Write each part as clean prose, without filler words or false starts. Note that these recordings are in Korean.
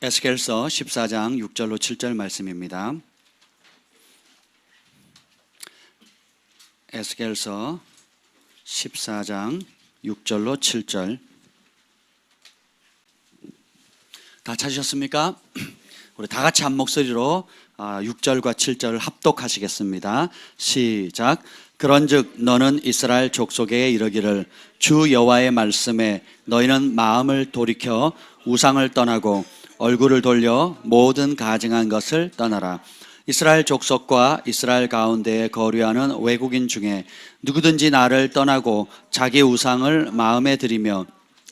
에스겔서 14장 6절로 7절 말씀입니다. 에스겔서 14장 6절로 7절 다 찾으셨습니까? 우리 다 같이 한 목소리로 6절과 7절을 합독하시겠습니다. 시작. 그런즉 너는 이스라엘 족속에게 이르기를 주 여호와의 말씀에 너희는 마음을 돌이켜 우상을 떠나고 얼굴을 돌려 모든 가증한 것을 떠나라. 이스라엘 족속과 이스라엘 가운데에 거류하는 외국인 중에 누구든지 나를 떠나고 자기 우상을 마음에 들이며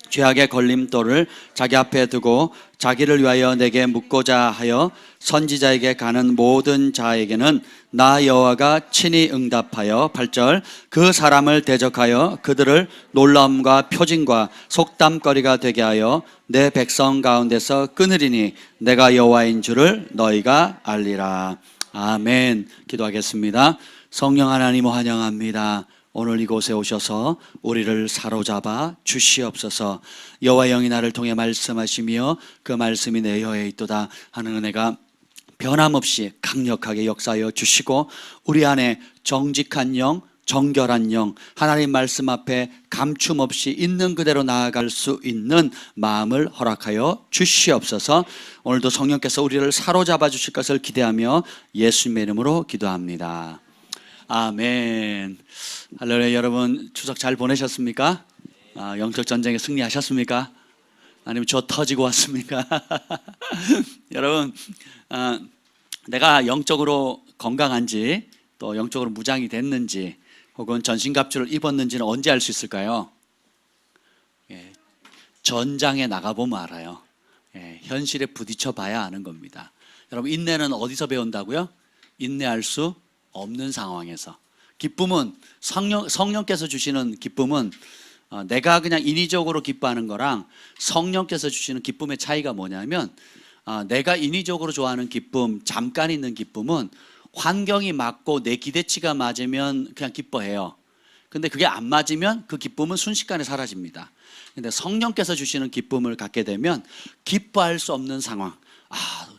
죄악의 걸림돌을 자기 앞에 두고 자기를 위하여 내게 묻고자 하여 선지자에게 가는 모든 자에게는 나 여호와가 친히 응답하여 8절 그 사람을 대적하여 그들을 놀라움과 표징과 속담거리가 되게 하여 내 백성 가운데서 끊으리니 내가 여호와인 줄을 너희가 알리라. 아멘. 기도하겠습니다. 성령 하나님 환영합니다. 오늘 이곳에 오셔서 우리를 사로잡아 주시옵소서. 여호와 영이 나를 통해 말씀하시며 그 말씀이 내 혀에 있도다 하는 은혜가 변함없이 강력하게 역사하여 주시고 우리 안에 정직한 영, 정결한 영, 하나님 말씀 앞에 감춤 없이 있는 그대로 나아갈 수 있는 마음을 허락하여 주시옵소서. 오늘도 성령께서 우리를 사로잡아 주실 것을 기대하며 예수님의 이름으로 기도합니다. 아멘. 할렐루야. 여러분 추석 잘 보내셨습니까? 영적 전쟁에 승리하셨습니까? 아니면 저 터지고 왔습니까? 여러분 내가 영적으로 건강한지 또 영적으로 무장이 됐는지 혹은 전신갑주를 입었는지는 언제 알 수 있을까요? 전장에 나가보면 알아요. 현실에 부딪혀 봐야 아는 겁니다. 여러분 인내는 어디서 배운다고요? 인내할 수 없는 상황에서. 기쁨은 성령께서 주시는 기쁨은 내가 그냥 인위적으로 기뻐하는 거랑 성령께서 주시는 기쁨의 차이가 뭐냐면 내가 인위적으로 좋아하는 기쁨, 잠깐 있는 기쁨은 환경이 맞고 내 기대치가 맞으면 그냥 기뻐해요. 근데 그게 안 맞으면 그 기쁨은 순식간에 사라집니다. 근데 성령께서 주시는 기쁨을 갖게 되면 기뻐할 수 없는 상황.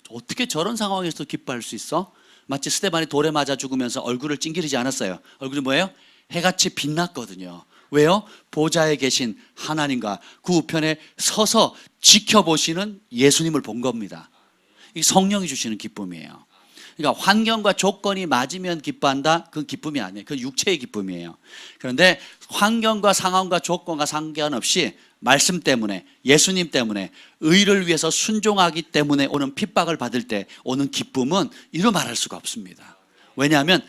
어떻게 저런 상황에서 기뻐할 수 있어? 마치 스데반이 돌에 맞아 죽으면서 얼굴을 찡그리지 않았어요. 얼굴이 뭐예요? 해같이 빛났거든요. 왜요? 보좌에 계신 하나님과 그 우편에 서서 지켜보시는 예수님을 본 겁니다. 이 성령이 주시는 기쁨이에요. 그러니까 환경과 조건이 맞으면 기뻐한다? 그건 기쁨이 아니에요. 그건 육체의 기쁨이에요. 그런데 환경과 상황과 조건과 상관없이 말씀 때문에, 예수님 때문에, 의를 위해서 순종하기 때문에 오는 핍박을 받을 때 오는 기쁨은 이루 말할 수가 없습니다. 왜냐하면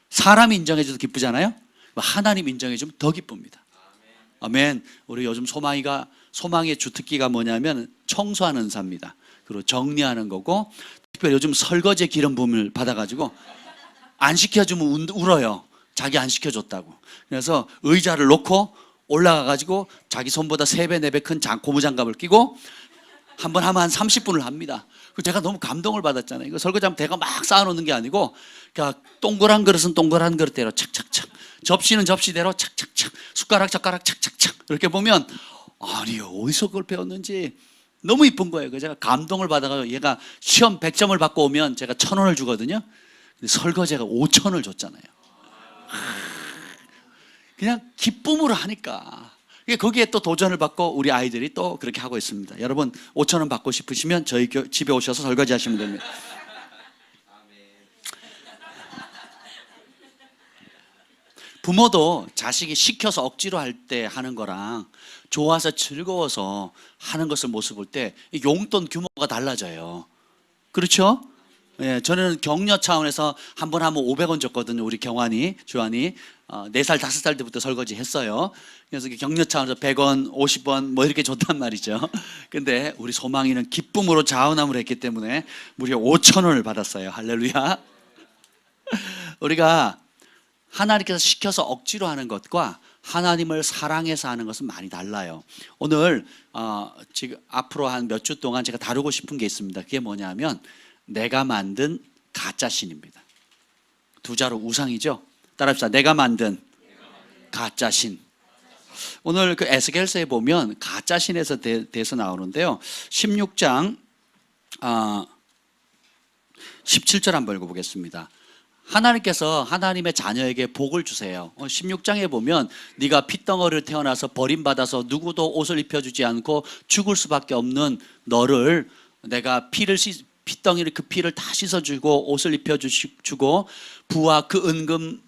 사람이 인정해줘도 기쁘잖아요. 하나님 인정해주면 더 기쁩니다. 아멘. 우리 요즘 소망의 주특기가 뭐냐면 청소하는 은사입니다. 그리고 정리하는 거고, 특별히 요즘 설거지 기름 부음을 받아가지고 안 시켜주면 울어요. 자기 안 시켜줬다고. 그래서 의자를 놓고 올라가가지고 자기 손보다 3배, 4배 큰 고무장갑을 끼고 한 번 하면 한 30분을 합니다. 제가 너무 감동을 받았잖아요. 이거 설거지하면 대가 막 쌓아놓는 게 아니고 그냥 동그란 그릇은 동그란 그릇대로 착착착, 접시는 접시대로 착착착, 숟가락 젓가락 착착착. 이렇게 보면 아니 어디서 그걸 배웠는지 너무 이쁜 거예요. 그래서 제가 감동을 받아가지고 얘가 시험 100점을 받고 오면 제가 1,000원을 주거든요. 근데 설거지가 5,000원을 줬잖아요. 그냥 기쁨으로 하니까. 거기에 또 도전을 받고 우리 아이들이 또 그렇게 하고 있습니다. 여러분 5,000원 받고 싶으시면 저희 집에 오셔서 설거지 하시면 됩니다. 부모도 자식이 시켜서 억지로 할 때 하는 거랑 좋아서 즐거워서 하는 것을 모습 볼 때 용돈 규모가 달라져요. 그렇죠? 예, 저는 격려 차원에서 한 번 하면 500원 줬거든요. 우리 주한이 4살, 5살 때부터 설거지 했어요. 그래서 격려 차원에서 100원, 50원 뭐 이렇게 줬단 말이죠. 근데 우리 소망이는 기쁨으로 자원함을 했기 때문에 무려 5,000원을 받았어요. 할렐루야. 우리가 하나님께서 시켜서 억지로 하는 것과 하나님을 사랑해서 하는 것은 많이 달라요. 오늘 지금 앞으로 한 몇 주 동안 제가 다루고 싶은 게 있습니다. 그게 뭐냐면 내가 만든 가짜신입니다. 두 자로 우상이죠. 따라합시다. 내가 만든 가짜신. 오늘 그 에스겔서에 보면 가짜신에서 대해서 나오는데요. 16장 아, 17절 한번 읽어보겠습니다. 하나님께서 하나님의 자녀에게 복을 주세요. 16장에 보면 네가 핏덩어리로 태어나서 버림받아서 누구도 옷을 입혀주지 않고 죽을 수밖에 없는 너를 내가 핏덩이를 그 피를 다 씻어주고 옷을 입혀주고 부와 그 은금,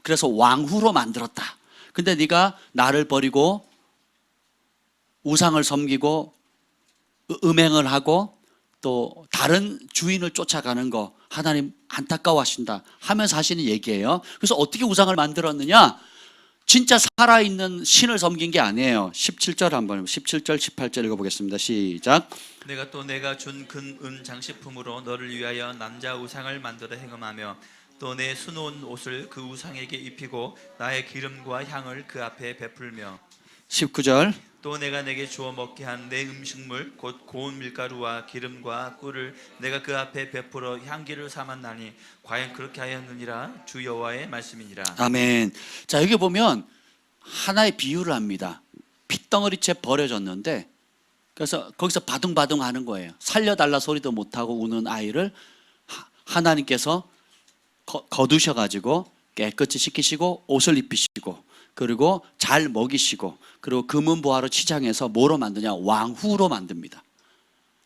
그래서 왕후로 만들었다. 근데 네가 나를 버리고 우상을 섬기고 음행을 하고 또 다른 주인을 쫓아가는 거 하나님 안타까워하신다 하면서 하시는 얘기예요. 그래서 어떻게 우상을 만들었느냐? 진짜 살아있는 신을 섬긴 게 아니에요. 17절 한번 17절 18절 읽어보겠습니다. 시작. 내가 준 금 장식품으로 너를 위하여 남자 우상을 만들어 행음하며 또 내 수놓은 옷을 그 우상에게 입히고 나의 기름과 향을 그 앞에 베풀며 19절. 또 내가 내게 주어 먹게 한 내 음식물 곧 고운 밀가루와 기름과 꿀을 내가 그 앞에 베풀어 향기를 삼았나니 과연 그렇게 하였느니라 주 여호와의 말씀이니라. 아멘. 자, 여기 보면 하나의 비유를 합니다. 핏덩어리채 버려졌는데 그래서 거기서 바둥바둥 하는 거예요. 살려달라 소리도 못하고 우는 아이를 하나님께서 거두셔가지고 깨끗이 씻기시고 옷을 입히시고 그리고 잘 먹이시고 그리고 금은 보화로 치장해서 뭐로 만드냐? 왕후로 만듭니다.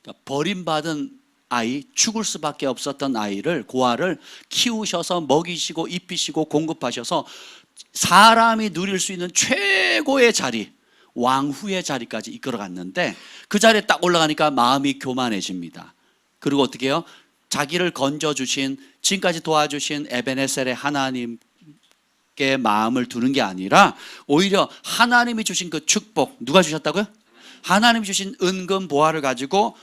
그러니까 버림받은 아이, 죽을 수밖에 없었던 아이를, 고아를 키우셔서 먹이시고 입히시고 공급하셔서 사람이 누릴 수 있는 최고의 자리, 왕후의 자리까지 이끌어갔는데 그 자리에 딱 올라가니까 마음이 교만해집니다. 그리고 어떻게 해요? 자기를 건져주신, 지금까지 도와주신 에베네셀의 하나님께 마음을 두는 게 아니라 오히려 하나님이 주신 그 축복, 누가 주셨다고요? 하나님이 주신 은금 보화를 가지고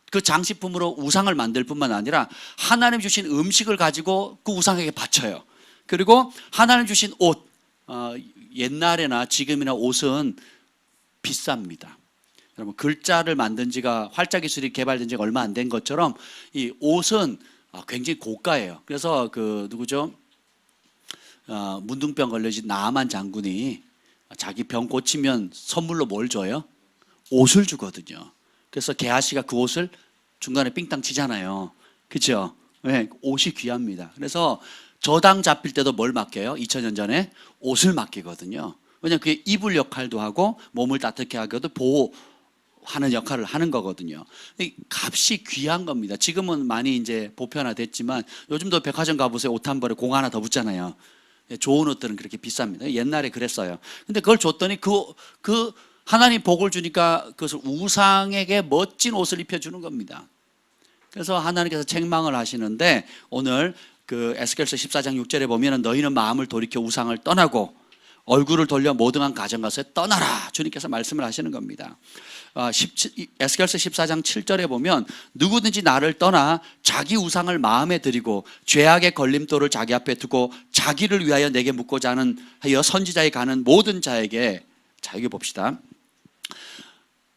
그 장식품으로 우상을 만들 뿐만 아니라 하나님 주신 음식을 가지고 그 우상에게 바쳐요. 그리고 하나님 주신 옷, 옛날에나 지금이나 옷은 비쌉니다. 여러분, 글자를 만든 지가, 활자 기술이 개발된 지가 얼마 안 된 것처럼 이 옷은 굉장히 고가예요. 그래서 그 누구죠? 문둥병 걸려진 나아만 장군이 자기 병 고치면 선물로 뭘 줘요? 옷을 주거든요. 그래서 게하시가 그 옷을 중간에 삥땅 치잖아요. 그렇죠? 네, 옷이 귀합니다. 그래서 저당 잡힐 때도 뭘 맡겨요? 2000년 전에 옷을 맡기거든요. 왜냐하면 그게 이불 역할도 하고 몸을 따뜻하게 하기도 보호하는 역할을 하는 거거든요. 값이 귀한 겁니다. 지금은 많이 이제 보편화됐지만 요즘도 백화점 가보세요. 옷 한 벌에 공 하나 더 붙잖아요. 좋은 옷들은 그렇게 비쌉니다. 옛날에 그랬어요. 근데 그걸 줬더니 그 하나님 복을 주니까 그것을 우상에게 멋진 옷을 입혀주는 겁니다. 그래서 하나님께서 책망을 하시는데 오늘 그 에스겔서 14장 6절에 보면은 너희는 마음을 돌이켜 우상을 떠나고 얼굴을 돌려 모등한 가정가서에 떠나라. 주님께서 말씀을 하시는 겁니다. 에스겔서 14장 7절에 보면 누구든지 나를 떠나 자기 우상을 마음에 들이고 죄악의 걸림돌을 자기 앞에 두고 자기를 위하여 내게 묻고자 하여 선지자에 가는 모든 자에게, 자 여기 봅시다.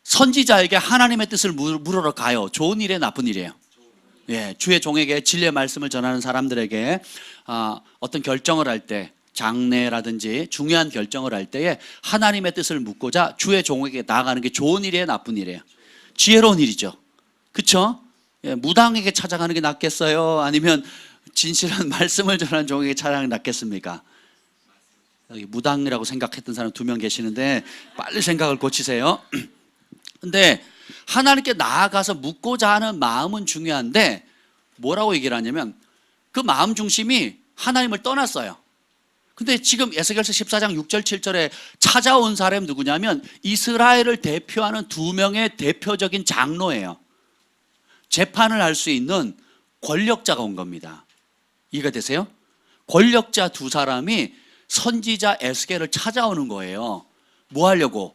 선지자에게 하나님의 뜻을 물으러 가요. 좋은 일이에요, 나쁜 일이에요? 예, 주의 종에게 진리의 말씀을 전하는 사람들에게 어떤 결정을 할 때, 장례라든지 중요한 결정을 할 때에 하나님의 뜻을 묻고자 주의 종에게 나아가는 게 좋은 일이에요, 나쁜 일이에요? 지혜로운 일이죠. 그렇죠? 예, 무당에게 찾아가는 게 낫겠어요? 아니면 진실한 말씀을 전하는 종에게 찾아가는 게 낫겠습니까? 여기 무당이라고 생각했던 사람 2명 계시는데 빨리 생각을 고치세요. 근데 하나님께 나아가서 묻고자 하는 마음은 중요한데 뭐라고 얘기를 하냐면 그 마음 중심이 하나님을 떠났어요. 근데 지금 에스겔서 14장 6절 7절에 찾아온 사람이 누구냐면 이스라엘을 대표하는 2명의 대표적인 장로예요. 재판을 할 수 있는 권력자가 온 겁니다. 이해가 되세요? 권력자 2사람이 선지자 에스겔을 찾아오는 거예요. 뭐 하려고?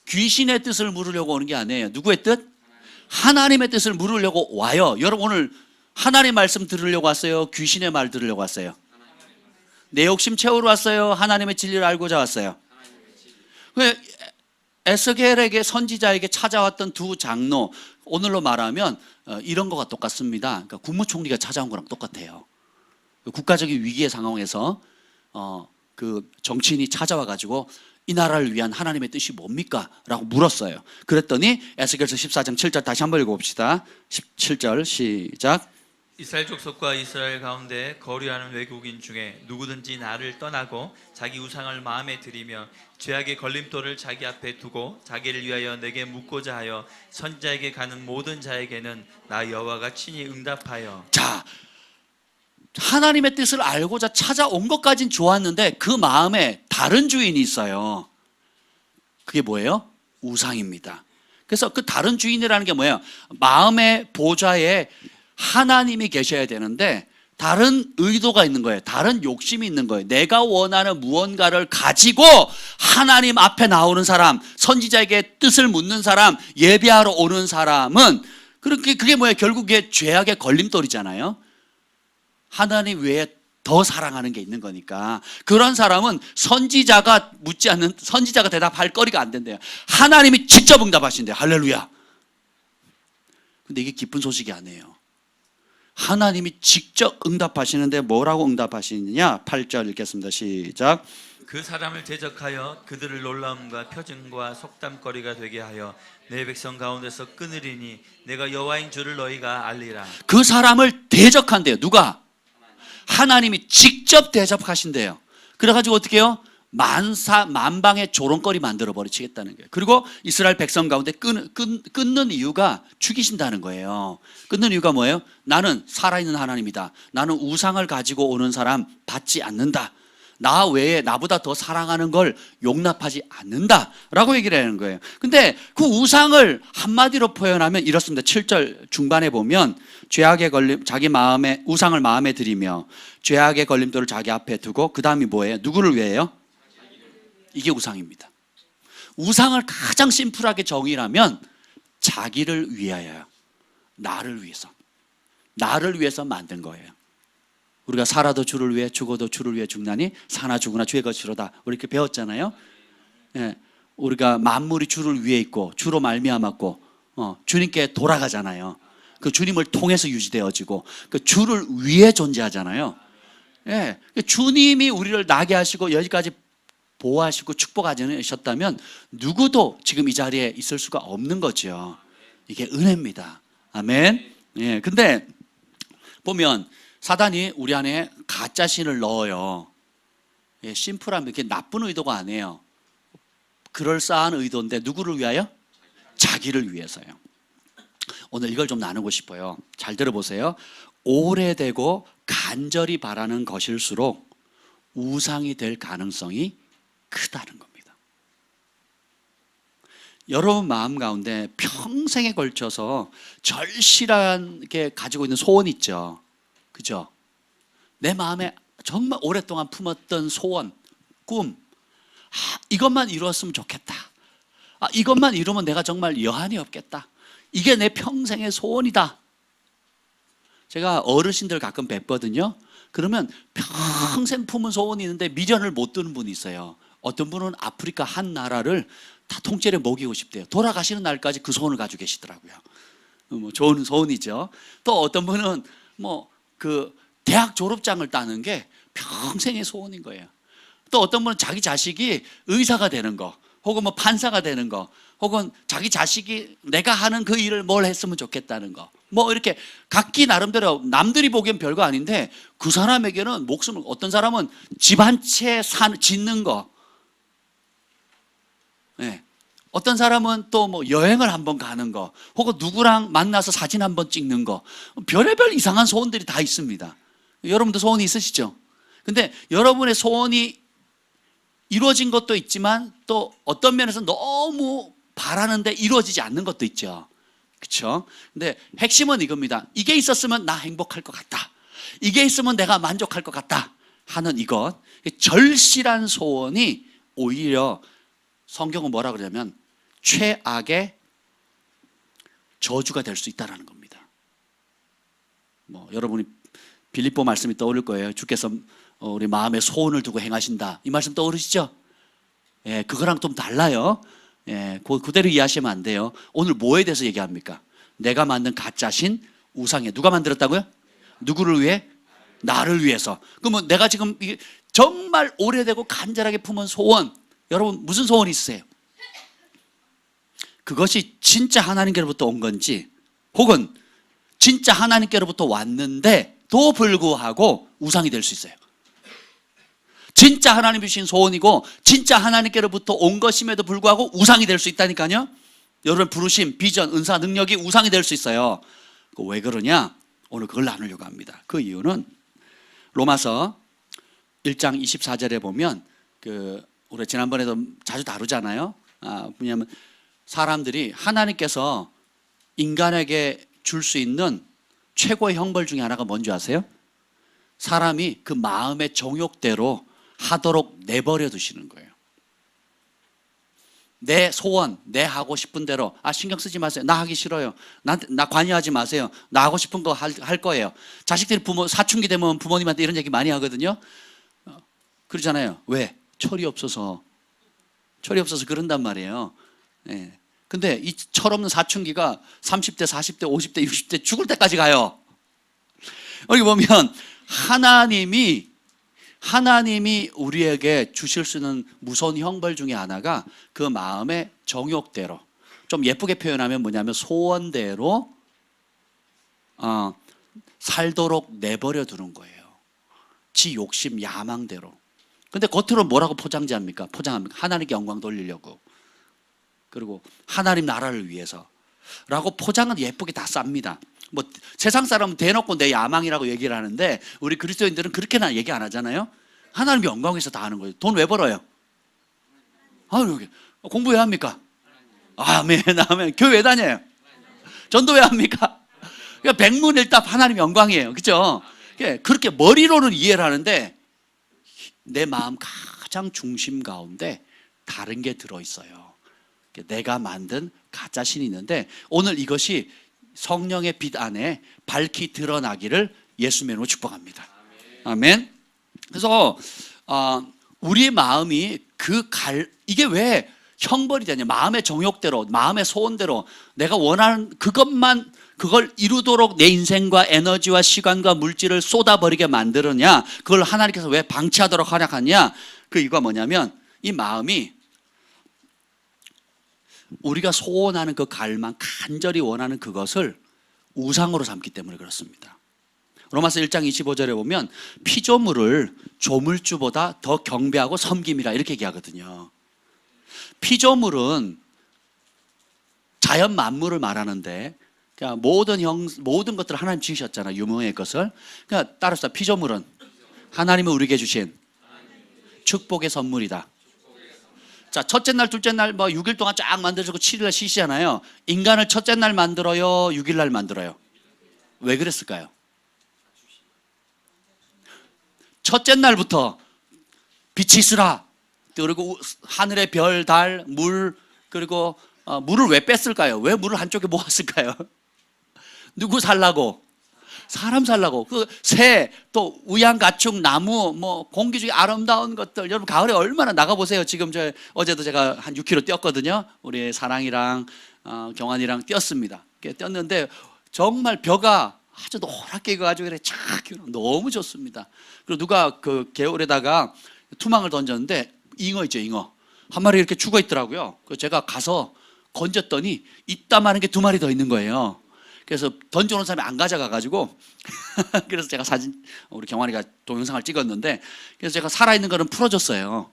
귀신의 뜻을 물으려고 오는 게 아니에요. 누구의 뜻? 하나님의 뜻을 물으려고 와요. 여러분 오늘 하나님의 말씀 들으려고 왔어요? 귀신의 말 들으려고 왔어요? 내 욕심 채우러 왔어요? 하나님의 진리를 알고자 왔어요? 에스겔에게 선지자에게 찾아왔던 2 장로, 오늘로 말하면 이런 거가 똑같습니다. 그러니까 국무총리가 찾아온 거랑 똑같아요. 국가적인 위기의 상황에서 그 정치인이 찾아와 가지고 이 나라를 위한 하나님의 뜻이 뭡니까? 라고 물었어요. 그랬더니 에스겔서 14장 7절 다시 한번 읽어봅시다. 17절 시작. 이스라엘 족속과 이스라엘 가운데 거류하는 외국인 중에 누구든지 나를 떠나고 자기 우상을 마음에 들이며 죄악의 걸림돌을 자기 앞에 두고 자기를 위하여 내게 묻고자 하여 선지자에게 가는 모든 자에게는 나 여호와가 친히 응답하여. 자, 하나님의 뜻을 알고자 찾아온 것까진 좋았는데 그 마음에 다른 주인이 있어요. 그게 뭐예요? 우상입니다. 그래서 그 다른 주인이라는 게 뭐예요? 마음의 보좌에 하나님이 계셔야 되는데 다른 의도가 있는 거예요. 다른 욕심이 있는 거예요. 내가 원하는 무언가를 가지고 하나님 앞에 나오는 사람, 선지자에게 뜻을 묻는 사람, 예배하러 오는 사람은 그게 뭐예요? 결국에 죄악의 걸림돌이잖아요. 하나님 외에 더 사랑하는 게 있는 거니까. 그런 사람은 선지자가 대답할 거리가 안 된대요. 하나님이 직접 응답하신대요. 할렐루야. 근데 이게 기쁜 소식이 아니에요. 하나님이 직접 응답하시는데 뭐라고 응답하시느냐? 8절 읽겠습니다. 시작. 그 사람을 대적하여 그들을 놀라움과 표징과 속담거리가 되게 하여 내 백성 가운데서 끊으리니 내가 여호와인 줄을 너희가 알리라. 그 사람을 대적한대요. 누가? 하나님이 직접 대접하신대요. 그래가지고 어떻게 해요? 만방의 조롱거리 만들어 버리시겠다는 거예요. 그리고 이스라엘 백성 가운데 끊는 이유가 죽이신다는 거예요. 끊는 이유가 뭐예요? 나는 살아있는 하나님이다. 나는 우상을 가지고 오는 사람 받지 않는다. 나 외에 나보다 더 사랑하는 걸 용납하지 않는다 라고 얘기를 하는 거예요. 근데 그 우상을 한마디로 표현하면 이렇습니다. 7절 중반에 보면 죄악의 걸림, 자기 마음에 우상을 마음에 들이며 죄악의 걸림돌을 자기 앞에 두고 그 다음이 뭐예요? 누구를 위해요? 이게 우상입니다. 우상을 가장 심플하게 정의하면 자기를 위하여요. 나를 위해서 만든 거예요. 우리가 살아도 주를 위해 죽어도 주를 위해 죽나니 사나 죽으나 주의 것이로다. 우리 이렇게 배웠잖아요. 예, 우리가 만물이 주를 위해 있고 주로 말미암았고 주님께 돌아가잖아요. 그 주님을 통해서 유지되어지고 그 주를 위해 존재하잖아요. 예, 주님이 우리를 나게 하시고 여기까지 보호하시고 축복하셨다면 누구도 지금 이 자리에 있을 수가 없는 거죠. 이게 은혜입니다. 아멘. 예, 근데 보면 사단이 우리 안에 가짜신을 넣어요. 예, 심플하면 이렇게 나쁜 의도가 아니에요. 그럴싸한 의도인데 누구를 위하여? 자기를 위해서요. 오늘 이걸 좀 나누고 싶어요. 잘 들어보세요. 오래되고 간절히 바라는 것일수록 우상이 될 가능성이 크다는 겁니다. 여러분 마음 가운데 평생에 걸쳐서 절실하게 가지고 있는 소원 있죠. 그죠? 내 마음에 정말 오랫동안 품었던 소원, 꿈, 이것만 이루었으면 좋겠다. 이것만 이루면 내가 정말 여한이 없겠다. 이게 내 평생의 소원이다. 제가 어르신들 가끔 뵙거든요. 그러면 평생 품은 소원이 있는데 미련을 못 두는 분이 있어요. 어떤 분은 아프리카 한 나라를 다 통째로 먹이고 싶대요. 돌아가시는 날까지 그 소원을 가지고 계시더라고요. 좋은 소원이죠. 또 어떤 분은 그 대학 졸업장을 따는 게 평생의 소원인 거예요. 또 어떤 분은 자기 자식이 의사가 되는 거, 혹은 판사가 되는 거, 혹은 자기 자식이 내가 하는 그 일을 뭘 했으면 좋겠다는 거. 이렇게 각기 나름대로 남들이 보기엔 별거 아닌데 그 사람에게는 목숨을, 어떤 사람은 집 한 채 짓는 거, 네. 어떤 사람은 또 여행을 한번 가는 거, 혹은 누구랑 만나서 사진 한번 찍는 거, 별의별 이상한 소원들이 다 있습니다. 여러분도 소원이 있으시죠? 근데 여러분의 소원이 이루어진 것도 있지만 또 어떤 면에서 너무 바라는데 이루어지지 않는 것도 있죠. 그렇죠? 근데 핵심은 이겁니다. 이게 있었으면 나 행복할 것 같다. 이게 있으면 내가 만족할 것 같다 하는 이것, 절실한 소원이 오히려 성경은 뭐라 그러냐면 최악의 저주가 될 수 있다는 겁니다. 여러분이 빌립보 말씀이 떠오를 거예요. 주께서 우리 마음에 소원을 두고 행하신다. 이 말씀 떠오르시죠? 예, 그거랑 좀 달라요. 예, 그대로 이해하시면 안 돼요. 오늘 뭐에 대해서 얘기합니까? 내가 만든 가짜신 우상에 누가 만들었다고요? 누구를 위해? 나를 위해서. 그러면 내가 지금 정말 오래되고 간절하게 품은 소원, 여러분 무슨 소원이 있으세요? 그것이 진짜 하나님께로부터 온 건지 혹은 진짜 하나님께로부터 왔는데도 불구하고 우상이 될 수 있어요. 진짜 하나님이 주신 소원이고 진짜 하나님께로부터 온 것임에도 불구하고 우상이 될 수 있다니까요. 여러분 부르심, 비전, 은사, 능력이 우상이 될 수 있어요. 왜 그러냐? 오늘 그걸 나누려고 합니다. 그 이유는 로마서 1장 24절에 보면 우리 지난번에도 자주 다루잖아요. 뭐냐면 사람들이 하나님께서 인간에게 줄 수 있는 최고의 형벌 중에 하나가 뭔지 아세요? 사람이 그 마음의 정욕대로 하도록 내버려 두시는 거예요. 내 소원, 내 하고 싶은 대로 신경 쓰지 마세요. 나 하기 싫어요. 나 관여하지 마세요. 나 하고 싶은 거 할 거예요. 자식들이 사춘기 되면 부모님한테 이런 얘기 많이 하거든요. 그러잖아요. 왜? 철이 없어서 그런단 말이에요. 예. 근데 이 철없는 사춘기가 30대, 40대, 50대, 60대 죽을 때까지 가요. 여기 보면 하나님이 우리에게 주실 수 있는 무서운 형벌 중에 하나가 그 마음의 정욕대로, 좀 예쁘게 표현하면 뭐냐면 소원대로 살도록 내버려 두는 거예요. 지 욕심, 야망대로. 근데 겉으로 뭐라고 포장합니까? 하나님께 영광 돌리려고. 그리고 하나님 나라를 위해서 라고 포장은 예쁘게 다 쌉니다. 뭐 세상 사람은 대놓고 내 야망이라고 얘기를 하는데 우리 그리스도인들은 그렇게는 얘기 안 하잖아요. 하나님 영광 위해서 다 하는 거예요. 돈 왜 벌어요? 공부 왜 합니까? 아멘. 교회 왜 다녀요? 전도 왜 합니까? 그러니까 백문일답 하나님 영광이에요. 그렇죠? 그렇게 머리로는 이해를 하는데 내 마음 가장 중심 가운데 다른 게 들어있어요. 내가 만든 가짜신이 있는데 오늘 이것이 성령의 빛 안에 밝히 드러나기를 예수님의 이름으로 축복합니다. 아멘. 그래서 우리 마음이 이게 왜 형벌이 되냐? 마음의 정욕대로, 마음의 소원대로 내가 원하는 그걸 이루도록 내 인생과 에너지와 시간과 물질을 쏟아버리게 만들었냐? 그걸 하나님께서 왜 방치하도록 하냐? 이유가 뭐냐면 이 마음이 우리가 소원하는 그 갈망, 간절히 원하는 그것을 우상으로 삼기 때문에 그렇습니다. 로마서 1장 25절에 보면 피조물을 조물주보다 더 경배하고 섬김이라 이렇게 얘기하거든요. 피조물은 자연 만물을 말하는데 그러니까 모든 것들을 하나님 지으셨잖아요. 유무의 것을. 그러니까 따라서 피조물은 하나님이 우리에게 주신 축복의 선물이다. 자, 첫째 날, 둘째 날 6일 동안 쫙 만들어주고 7일 날 쉬시잖아요. 인간을 첫째 날 만들어요? 6일 날 만들어요? 왜 그랬을까요? 첫째 날부터 빛이 있으라. 그리고 하늘의 별, 달, 물, 그리고 물을 왜 뺐을까요? 왜 물을 한쪽에 모았을까요? 누구 살라고? 사람 살라고. 새, 또 우양가축, 나무, 공기 중에 아름다운 것들. 여러분 가을에 얼마나 나가보세요. 지금 어제도 제가 한 6km 뛰었거든요. 우리 사랑이랑 경환이랑 뛰었습니다. 뛰었는데 정말 벼가 아주 노랗게 익어가지고 착 너무 좋습니다. 그리고 누가 그 개울에다가 투망을 던졌는데 잉어 있죠, 잉어. 한 마리 이렇게 죽어 있더라고요. 그래서 제가 가서 건졌더니 이따만한 게 2마리 더 있는 거예요. 그래서 던져놓은 사람이 안 가져가가지고 그래서 제가 우리 경환이가 동영상을 찍었는데 그래서 제가 살아있는 거는 풀어줬어요.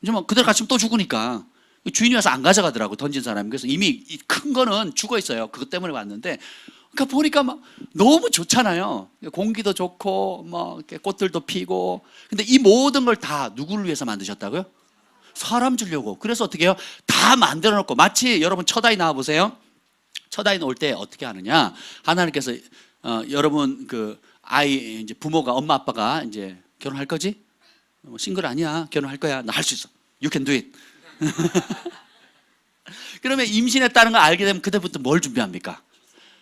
이제 그대로 갇히면 또 죽으니까 주인이 와서 안 가져가더라고, 던진 사람이. 그래서 이미 큰 거는 죽어 있어요. 그것 때문에 왔는데 그러니까 보니까 너무 좋잖아요. 공기도 좋고 꽃들도 피고. 근데 이 모든 걸 다 누구를 위해서 만드셨다고요? 사람 주려고. 그래서 어떻게 해요? 다 만들어 놓고 마치 여러분 첫 아이 낳아 보세요. 첫 아이 놓을 때 어떻게 하느냐? 하나님께서 여러분 아이 이제 부모가 엄마 아빠가 이제 결혼할 거지? 싱글 아니야. 결혼할 거야. 나 할 수 있어. You can do it. 그러면 임신했다는 걸 알게 되면 그때부터 뭘 준비합니까?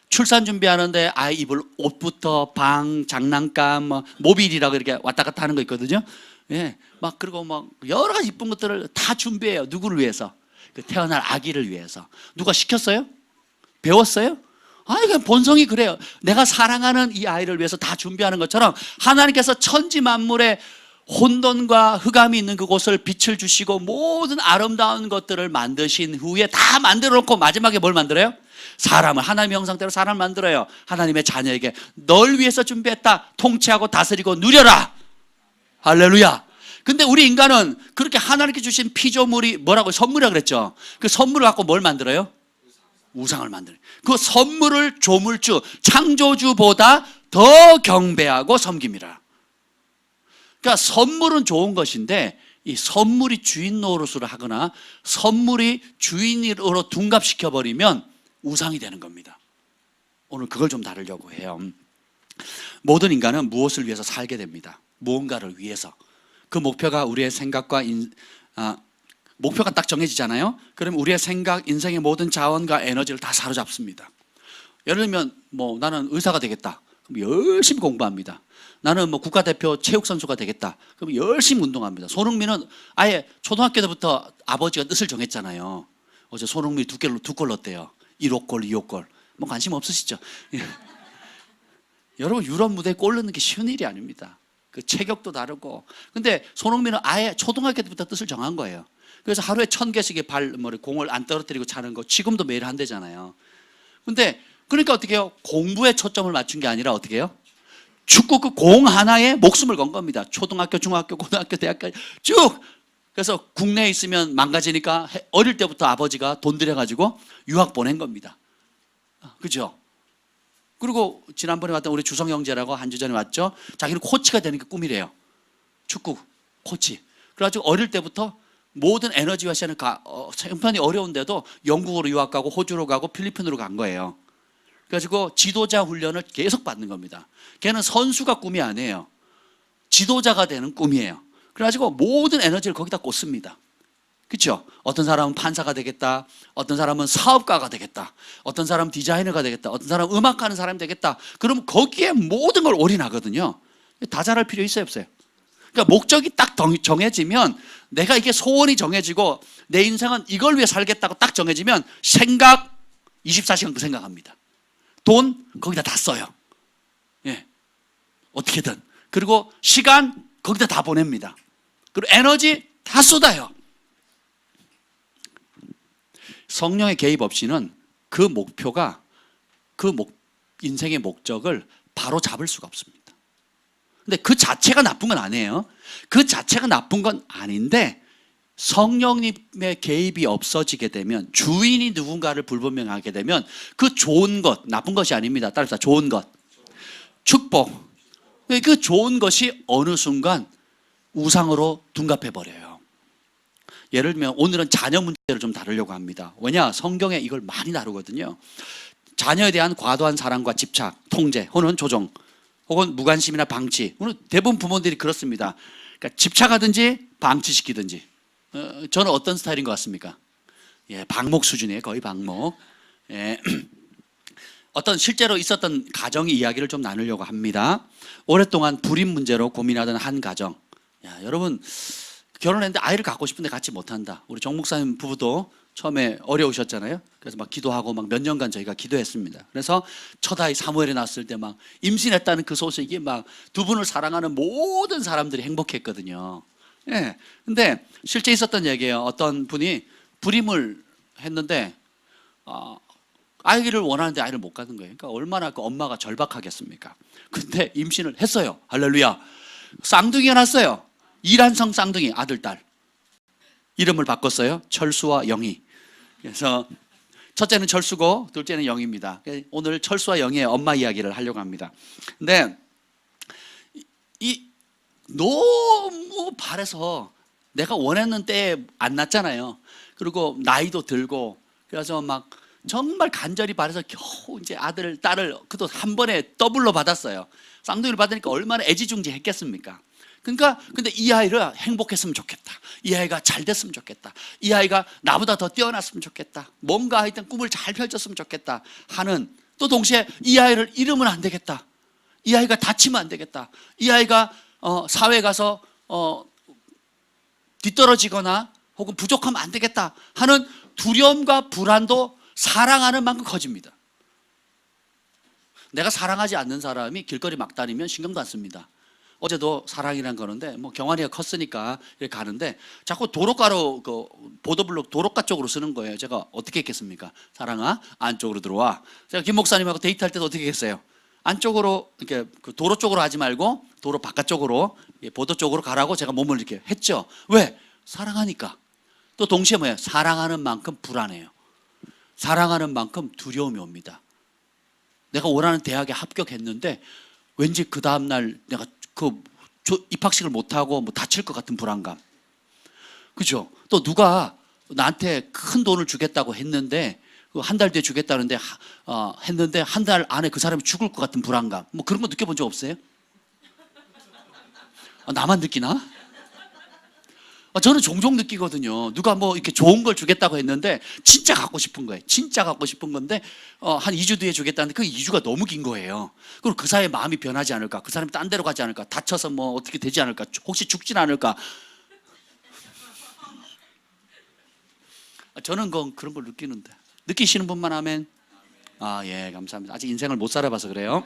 출산 준비하는데 아이 입을 옷부터 방, 장난감, 모빌이라고 이렇게 왔다 갔다 하는 거 있거든요. 예, 그리고 여러 가지 이쁜 것들을 다 준비해요. 누구를 위해서? 태어날 아기를 위해서. 누가 시켰어요? 배웠어요? 그냥 본성이 그래요. 내가 사랑하는 이 아이를 위해서 다 준비하는 것처럼 하나님께서 천지 만물의 혼돈과 흑암이 있는 그곳을 빛을 주시고 모든 아름다운 것들을 만드신 후에 다 만들어 놓고 마지막에 뭘 만들어요? 사람을, 하나님의 형상대로 사람을 만들어요. 하나님의 자녀에게 널 위해서 준비했다. 통치하고 다스리고 누려라. 할렐루야. 근데 우리 인간은 그렇게 하나님께 주신 피조물이 뭐라고 선물이라고 그랬죠. 그 선물을 갖고 뭘 만들어요? 우상을 만들어요. 그 선물을 조물주, 창조주보다 더 경배하고 섬깁니다. 그러니까 선물은 좋은 것인데 이 선물이 주인 노릇을 하거나 선물이 주인으로 둔갑시켜버리면 우상이 되는 겁니다. 오늘 그걸 좀 다루려고 해요. 모든 인간은 무엇을 위해서 살게 됩니다. 무언가를 위해서. 그 목표가 우리의 생각과 목표가 딱 정해지잖아요. 그럼 우리의 생각, 인생의 모든 자원과 에너지를 다 사로잡습니다. 예를 들면 나는 의사가 되겠다. 그럼 열심히 공부합니다. 나는 국가대표 체육선수가 되겠다. 그럼 열심히 운동합니다. 손흥민은 아예 초등학교 때부터 아버지가 뜻을 정했잖아요. 어제 손흥민이 두 골 넣었대요. 1호 골, 2호 골. 관심 없으시죠? 여러분, 유럽 무대에 골 넣는 게 쉬운 일이 아닙니다. 그 체격도 다르고. 근데 손흥민은 아예 초등학교 때부터 뜻을 정한 거예요. 그래서 하루에 1000개씩의 공을 안 떨어뜨리고 차는 거 지금도 매일 한대잖아요. 근데 그러니까 어떻게 해요? 공부에 초점을 맞춘 게 아니라 어떻게 해요? 축구 그 공 하나에 목숨을 건 겁니다. 초등학교, 중학교, 고등학교, 대학까지 쭉. 그래서 국내에 있으면 망가지니까 어릴 때부터 아버지가 돈 들여가지고 유학 보낸 겁니다. 그죠? 그리고 지난번에 왔던 우리 주성 형제라고 한 주 전에 왔죠. 자기는 코치가 되는 게 꿈이래요. 축구 코치. 그래가지고 어릴 때부터 모든 에너지와 시간을 형편이 어려운데도 영국으로 유학 가고 호주로 가고 필리핀으로 간 거예요. 그래가지고 지도자 훈련을 계속 받는 겁니다. 걔는 선수가 꿈이 아니에요. 지도자가 되는 꿈이에요. 그래가지고 모든 에너지를 거기다 꽂습니다. 그렇죠? 어떤 사람은 판사가 되겠다. 어떤 사람은 사업가가 되겠다. 어떤 사람은 디자이너가 되겠다. 어떤 사람은 음악하는 사람이 되겠다. 그럼 거기에 모든 걸 올인하거든요. 다 잘할 필요 있어요, 없어요? 그러니까 목적이 딱 정해지면 내가 이게 소원이 정해지고 내 인생은 이걸 위해 살겠다고 딱 정해지면 생각 24시간 그 생각합니다. 돈 거기다 다 써요. 예, 어떻게든. 그리고 시간 거기다 다 보냅니다. 그리고 에너지 다 쏟아요. 성령의 개입 없이는 그 목표가 인생의 목적을 바로 잡을 수가 없습니다. 근데 그 자체가 나쁜 건 아니에요. 그 자체가 나쁜 건 아닌데 성령님의 개입이 없어지게 되면, 주인이 누군가를 불분명하게 되면 그 좋은 것, 나쁜 것이 아닙니다. 따라서 좋은 것, 축복, 그 좋은 것이 어느 순간 우상으로 둔갑해 버려요. 예를 들면 오늘은 자녀 문제를 좀 다루려고 합니다. 왜냐? 성경에 이걸 많이 다루거든요. 자녀에 대한 과도한 사랑과 집착, 통제 혹은 조종, 혹은 무관심이나 방치. 오늘 대부분 부모들이 그렇습니다. 그러니까 집착하든지 방치시키든지. 저는 어떤 스타일인 것 같습니까? 예, 방목 수준이에요. 거의 방목. 예. 어떤 실제로 있었던 가정의 이야기를 좀 나누려고 합니다. 오랫동안 불임 문제로 고민하던 한 가정. 야, 여러분 결혼했는데 아이를 갖고 싶은데 갖지 못한다. 우리 정 목사님 부부도 처음에 어려우셨잖아요. 그래서 막 기도하고 막 몇 년간 저희가 기도했습니다. 그래서 첫 아이 사무엘이 낳았을 때 막 임신했다는 그 소식이 막 두 분을 사랑하는 모든 사람들이 행복했거든요. 예. 근데 실제 있었던 얘기예요. 어떤 분이 불임을 했는데 아이를 원하는데 아이를 못 갖는 거예요. 그러니까 얼마나 그 엄마가 절박하겠습니까? 근데 임신을 했어요. 할렐루야. 쌍둥이가 났어요. 이란성 쌍둥이, 아들, 딸. 이름을 바꿨어요. 철수와 영희. 그래서 첫째는 철수고 둘째는 영희입니다. 오늘 철수와 영희의 엄마 이야기를 하려고 합니다. 근데 너무 바래서 내가 원했는 때에 안 났잖아요. 그리고 나이도 들고, 그래서 막 정말 간절히 바래서 겨우 이제 아들, 딸을 그도 한 번에 더블로 받았어요. 쌍둥이를 받으니까 얼마나 애지중지했겠습니까? 그러니까 근데 이 아이를 행복했으면 좋겠다. 이 아이가 잘 됐으면 좋겠다. 이 아이가 나보다 더 뛰어났으면 좋겠다. 뭔가 하여튼 꿈을 잘 펼쳤으면 좋겠다 하는, 또 동시에 이 아이를 잃으면 안 되겠다. 이 아이가 다치면 안 되겠다. 이 아이가 사회에 가서 뒤떨어지거나 혹은 부족하면 안 되겠다 하는 두려움과 불안도 사랑하는 만큼 커집니다. 내가 사랑하지 않는 사람이 길거리 막 다니면 신경도 안 씁니다. 어제도 사랑이란 거는데 뭐 경환이가 컸으니까 이렇게 가는데 자꾸 도로가로 그 보도블록 도로가 쪽으로 쓰는 거예요. 제가 어떻게 했겠습니까? 사랑아 안쪽으로 들어와. 제가 김 목사님하고 데이트할 때도 어떻게 했어요? 안쪽으로 이렇게 그 도로 쪽으로 하지 말고 도로 바깥쪽으로 보도 쪽으로 가라고 제가 몸을 이렇게 했죠. 왜? 사랑하니까. 또 동시에 뭐예요? 사랑하는 만큼 불안해요. 사랑하는 만큼 두려움이 옵니다. 내가 원하는 대학에 합격했는데 왠지 그 다음날 내가 그 입학식을 못하고 뭐 다칠 것 같은 불안감. 그죠? 또 누가 나한테 큰 돈을 주겠다고 했는데 한 달 뒤에 주겠다는데 했는데 한 달 안에 그 사람이 죽을 것 같은 불안감. 뭐 그런 거 느껴본 적 없어요? 나만 느끼나? 저는 종종 느끼거든요. 누가 뭐 이렇게 좋은 걸 주겠다고 했는데 진짜 갖고 싶은 거예요. 진짜 갖고 싶은 건데 한 2주 뒤에 주겠다는데 그 2주가 너무 긴 거예요. 그리고 그 사이에 마음이 변하지 않을까? 그 사람이 딴 데로 가지 않을까? 다쳐서 뭐 어떻게 되지 않을까? 혹시 죽진 않을까? 저는 그런 걸 느끼는데. 느끼시는 분만 하면 예, 감사합니다. 아직 인생을 못 살아봐서 그래요.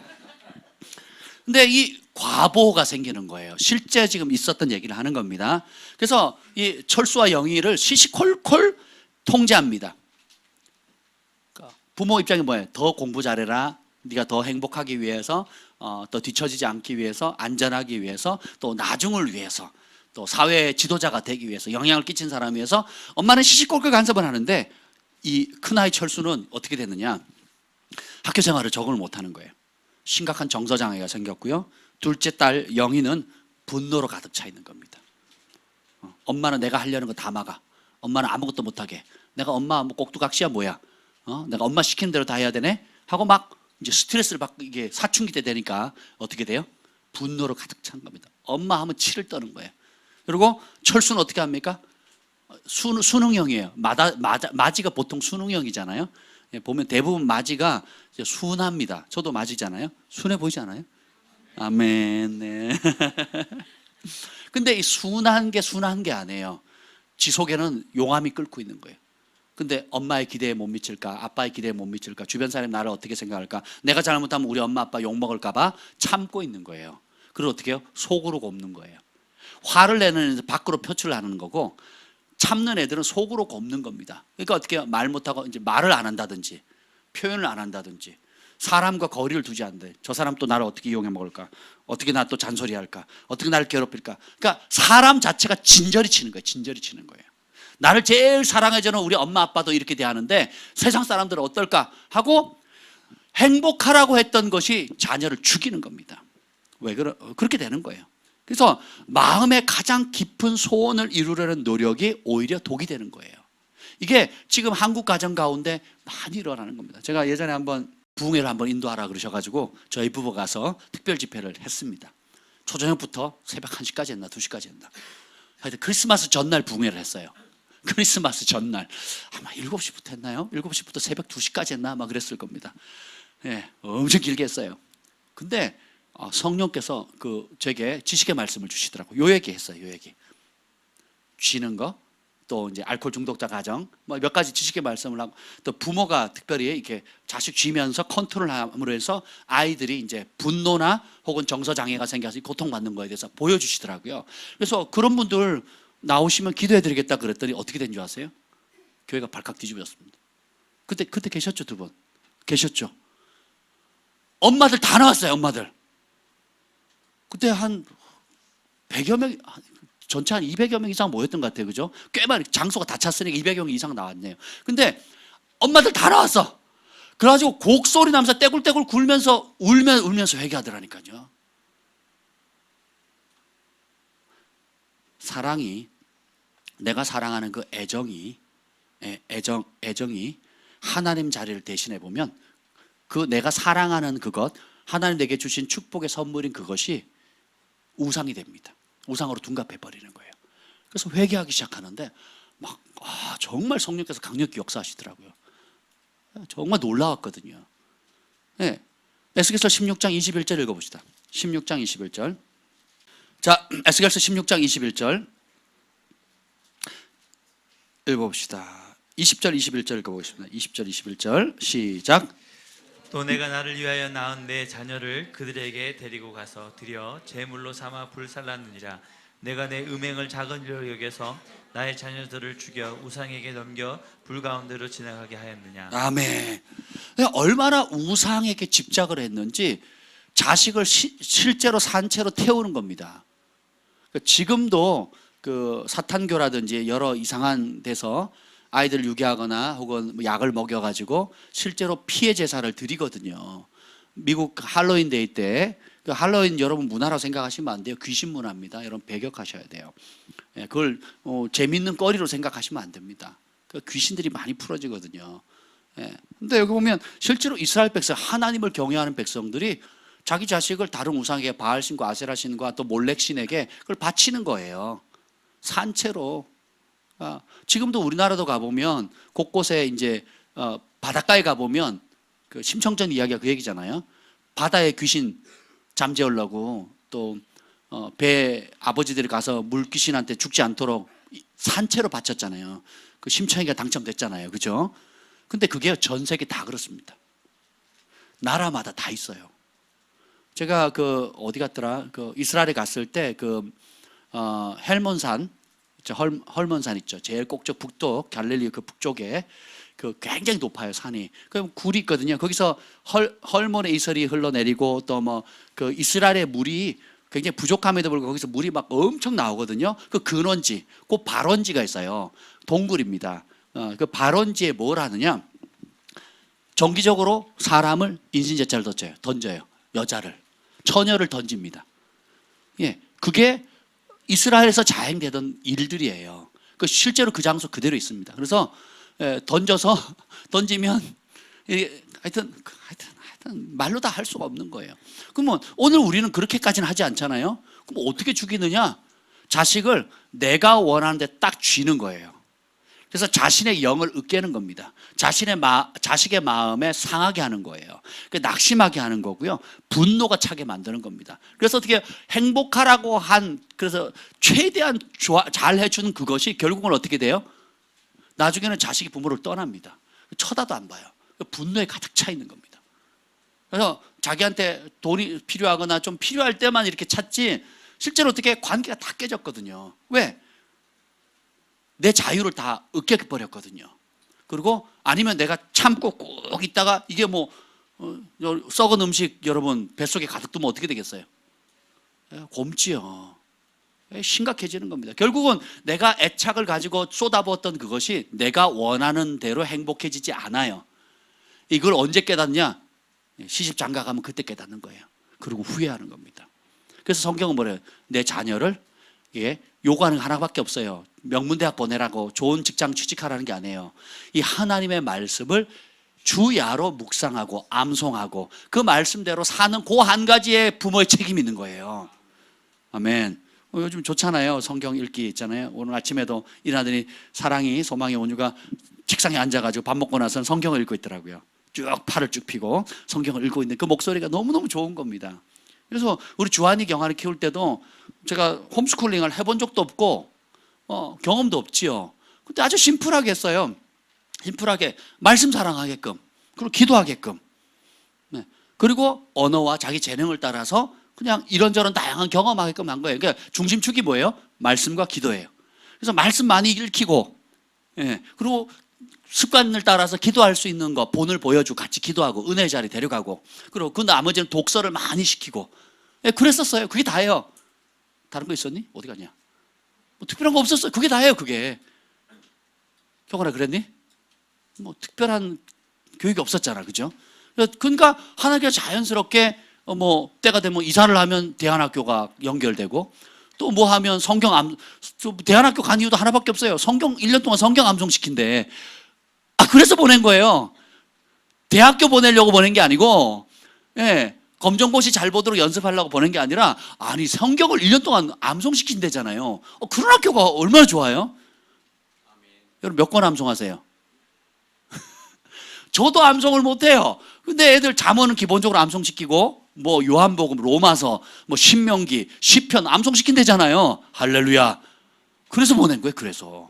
근데 이 과보가 생기는 거예요. 실제 지금 있었던 얘기를 하는 겁니다. 그래서 이 철수와 영희를 시시콜콜 통제합니다. 그러니까 부모 입장이 뭐예요? 더 공부 잘해라. 네가 더 행복하기 위해서, 더 뒤처지지 않기 위해서, 안전하기 위해서, 또 나중을 위해서, 또 사회 지도자가 되기 위해서, 영향을 끼친 사람을 위해서 엄마는 시시콜콜 간섭을 하는데 이 큰아이 철수는 어떻게 됐느냐? 학교 생활을 적응을 못하는 거예요. 심각한 정서장애가 생겼고요. 둘째 딸 영희는 분노로 가득 차 있는 겁니다. 엄마는 내가 하려는 거 다 막아. 엄마는 아무것도 못하게. 내가 엄마 뭐 꼭두각시야 뭐야? 내가 엄마 시키는 대로 다 해야 되네? 하고 막 이제 스트레스를 받고 이게 사춘기 때 되니까 어떻게 돼요? 분노로 가득 찬 겁니다. 엄마 하면 치를 떠는 거예요. 그리고 철수는 어떻게 합니까? 순응형이에요. 마지가 보통 순응형이잖아요. 보면 대부분 마지가 순합니다. 저도 마지잖아요. 순해 보이지 않아요? 아멘. 네. 근데 이 순한 게 아니에요. 지 속에는 용암이 끓고 있는 거예요. 근데 엄마의 기대에 못 미칠까? 아빠의 기대에 못 미칠까? 주변 사람이 나를 어떻게 생각할까? 내가 잘못하면 우리 엄마 아빠 욕먹을까 봐 참고 있는 거예요. 그리고 어떻게 해요? 속으로 곱는 거예요. 화를 내는 애들 밖으로 표출을 하는 거고 참는 애들은 속으로 곱는 겁니다. 그러니까 어떻게 해요? 말 못하고 이제 말을 안 한다든지 표현을 안 한다든지 사람과 거리를 두지 않는데 저 사람 또 나를 어떻게 이용해 먹을까? 어떻게 나 또 잔소리할까? 어떻게 나를 괴롭힐까? 그러니까 사람 자체가 진저리 치는 거예요. 진저리 치는 거예요. 나를 제일 사랑해주는 우리 엄마 아빠도 이렇게 대하는데 세상 사람들은 어떨까? 하고 행복하라고 했던 것이 자녀를 죽이는 겁니다. 그렇게 되는 거예요. 그래서 마음의 가장 깊은 소원을 이루려는 노력이 오히려 독이 되는 거예요. 이게 지금 한국 가정 가운데 많이 일어나는 겁니다. 제가 예전에 한번 부흥회를 한번 인도하라 그러셔가지고 저희 부부 가서 특별 집회를 했습니다. 초저녁부터 새벽 1시까지 했나 2시까지 했나. 하여튼 크리스마스 전날 부흥회를 했어요. 크리스마스 전날 아마 7시부터 했나요? 7시부터 새벽 2시까지 했나 아마 그랬을 겁니다. 네, 엄청 길게 했어요. 근데 성령께서 제게 지식의 말씀을 주시더라고요. 요 얘기 했어요. 요 얘기. 쥐는 거, 또 이제 알코올 중독자 가정, 뭐 몇 가지 지식의 말씀을 하고, 또 부모가 특별히 이렇게 자식 쥐면서 컨트롤함으로 해서 아이들이 이제 분노나 혹은 정서 장애가 생겨서 고통받는 거에 대해서 보여주시더라고요. 그래서 그런 분들 나오시면 기도해드리겠다 그랬더니 어떻게 된 줄 아세요? 교회가 발칵 뒤집어졌습니다. 그때 계셨죠, 두 분? 계셨죠? 엄마들 다 나왔어요, 엄마들. 그때 한 100여 명, 전체 한 200여 명 이상 모였던 것 같아요. 그죠? 꽤 많이, 장소가 다 찼으니까 200여 명 이상 나왔네요. 근데 엄마들 다 나왔어. 그래가지고 곡소리 나면서 떼굴떼굴 굴면서 울면서 회개하더라니까요. 사랑이, 내가 사랑하는 그 애정이 하나님 자리를 대신해 보면 그 내가 사랑하는 그것, 하나님 내게 주신 축복의 선물인 그것이 우상이 됩니다. 우상으로 둔갑해 버리는 거예요. 그래서 회개하기 시작하는데 정말 성령께서 강력히 역사하시더라고요. 정말 놀라웠거든요. 네. 에스겔서 16장 21절 읽어봅시다. 16장 21절. 자, 에스겔서 16장 21절 읽어봅시다. 20절 21절 읽어보겠습니다. 20절 21절 시작. 또 내가 나를 위하여 낳은 내 자녀를 그들에게 데리고 가서 드려 제물로 삼아 불살랐느니라. 내가 내 음행을 작은 일로 여겨서 나의 자녀들을 죽여 우상에게 넘겨 불 가운데로 지나가게 하였느냐. 아멘. 얼마나 우상에게 집착을 했는지 자식을 실제로 산채로 태우는 겁니다. 지금도 그 사탄교라든지 여러 이상한 데서 아이들 유기하거나 혹은 약을 먹여가지고 실제로 피해 제사를 드리거든요. 미국 할로윈 데이 때, 그 할로윈 여러분 문화라고 생각하시면 안 돼요. 귀신 문화입니다. 여러분 배격하셔야 돼요. 그걸 재밌는 거리로 생각하시면 안 됩니다. 그 귀신들이 많이 풀어지거든요. 근데 여기 보면 실제로 이스라엘 백성, 하나님을 경외하는 백성들이 자기 자식을 다른 우상에게 바알신과 아세라신과 또 몰렉신에게 그걸 바치는 거예요. 산채로. 지금도 우리나라도 가보면 곳곳에 이제 바닷가에 가보면 그 심청전 이야기가 그 얘기잖아요. 바다에 귀신 잠재우려고 또 배 아버지들이 가서 물귀신한테 죽지 않도록 산채로 바쳤잖아요. 그 심청이가 당첨됐잖아요. 그죠? 근데 그게 전 세계 다 그렇습니다. 나라마다 다 있어요. 제가 그 어디 갔더라? 그 이스라엘에 갔을 때 그 헬몬산, 헐몬산 있죠. 제일 꼭저 북쪽 갈릴리 그 북쪽에 그 굉장히 높아요, 산이. 그 굴이 있거든요. 거기서 헐몬의 이슬이 흘러내리고 또 뭐 그 이스라엘의 물이 굉장히 부족함에도 불구하고 거기서 물이 막 엄청 나오거든요. 그 근원지, 그 발원지가 있어요. 동굴입니다. 그 발원지에 뭘 하느냐? 정기적으로 사람을 인신제차를 던져요. 여자를, 처녀를 던집니다. 예, 그게 이스라엘에서 자행되던 일들이에요. 그 실제로 그 장소 그대로 있습니다. 그래서 던지면 하여튼 말로 다 할 수가 없는 거예요. 그러면 오늘 우리는 그렇게까지는 하지 않잖아요. 그럼 어떻게 죽이느냐? 자식을 내가 원하는 데 딱 쥐는 거예요. 그래서 자신의 영을 으깨는 겁니다. 자식의 마음에 상하게 하는 거예요. 낙심하게 하는 거고요. 분노가 차게 만드는 겁니다. 그래서 어떻게 행복하라고 그래서 최대한 잘 해주는 그것이 결국은 어떻게 돼요? 나중에는 자식이 부모를 떠납니다. 쳐다도 안 봐요. 분노에 가득 차 있는 겁니다. 그래서 자기한테 돈이 필요하거나 좀 필요할 때만 이렇게 찾지 실제로 어떻게 관계가 다 깨졌거든요. 왜? 내 자유를 다 으깨버렸거든요. 그리고 아니면 내가 참고 꾹 있다가 이게 뭐 썩은 음식 여러분 뱃속에 가득 두면 어떻게 되겠어요? 곰지요. 심각해지는 겁니다. 결국은 내가 애착을 가지고 쏟아부었던 그것이 내가 원하는 대로 행복해지지 않아요. 이걸 언제 깨닫냐? 시집 장가 가면 그때 깨닫는 거예요. 그리고 후회하는 겁니다. 그래서 성경은 뭐래요? 내 자녀를 요구하는 거 하나밖에 없어요. 명문대학 보내라고 좋은 직장 취직하라는 게 아니에요. 이 하나님의 말씀을 주야로 묵상하고 암송하고 그 말씀대로 사는 그 한 가지의 부모의 책임이 있는 거예요. 아멘. 요즘 좋잖아요. 성경 읽기 있잖아요. 오늘 아침에도 일어나더니 사랑이 소망의 온유가 책상에 앉아가지고 밥 먹고 나서는 성경을 읽고 있더라고요. 쭉 팔을 쭉 펴고 성경을 읽고 있는 그 목소리가 너무너무 좋은 겁니다. 그래서 우리 주한이 경아를 키울 때도 제가 홈스쿨링을 해본 적도 없고 경험도 없지요. 근데 아주 심플하게 했어요. 심플하게 말씀 사랑하게끔 그리고 기도하게끔. 네. 그리고 언어와 자기 재능을 따라서 그냥 이런저런 다양한 경험하게끔 한 거예요. 그러니까 중심축이 뭐예요? 말씀과 기도예요. 그래서 말씀 많이 읽히고 그리고 습관을 따라서 기도할 수 있는 거 본을 보여주고 같이 기도하고 은혜의 자리 데려가고 그리고 그 나머지는 독서를 많이 시키고 그랬었어요. 그게 다예요. 다른 거 있었니? 어디 갔냐? 뭐 특별한 거 없었어요. 그게 다예요. 그게. 경원아 그랬니? 뭐 특별한 교육이 없었잖아. 그죠? 그러니까 하나님께서 자연스럽게 뭐 때가 되면 이사를 하면 대안학교가 연결되고 또 뭐 하면 대안학교 간 이유도 하나밖에 없어요. 1년 동안 성경 암송시킨대. 그래서 보낸 거예요. 대학교 보내려고 보낸 게 아니고 검정고시 잘 보도록 연습하려고 보낸 게 아니라 아니 성경을 1년 동안 암송시킨대잖아요. 그런 학교가 얼마나 좋아요? 여러분 몇 권 암송하세요? 저도 암송을 못해요. 근데 애들 잠언은 기본적으로 암송시키고 뭐 요한복음, 로마서, 뭐 신명기, 시편 암송시킨대잖아요. 할렐루야. 그래서 보낸 거예요. 그래서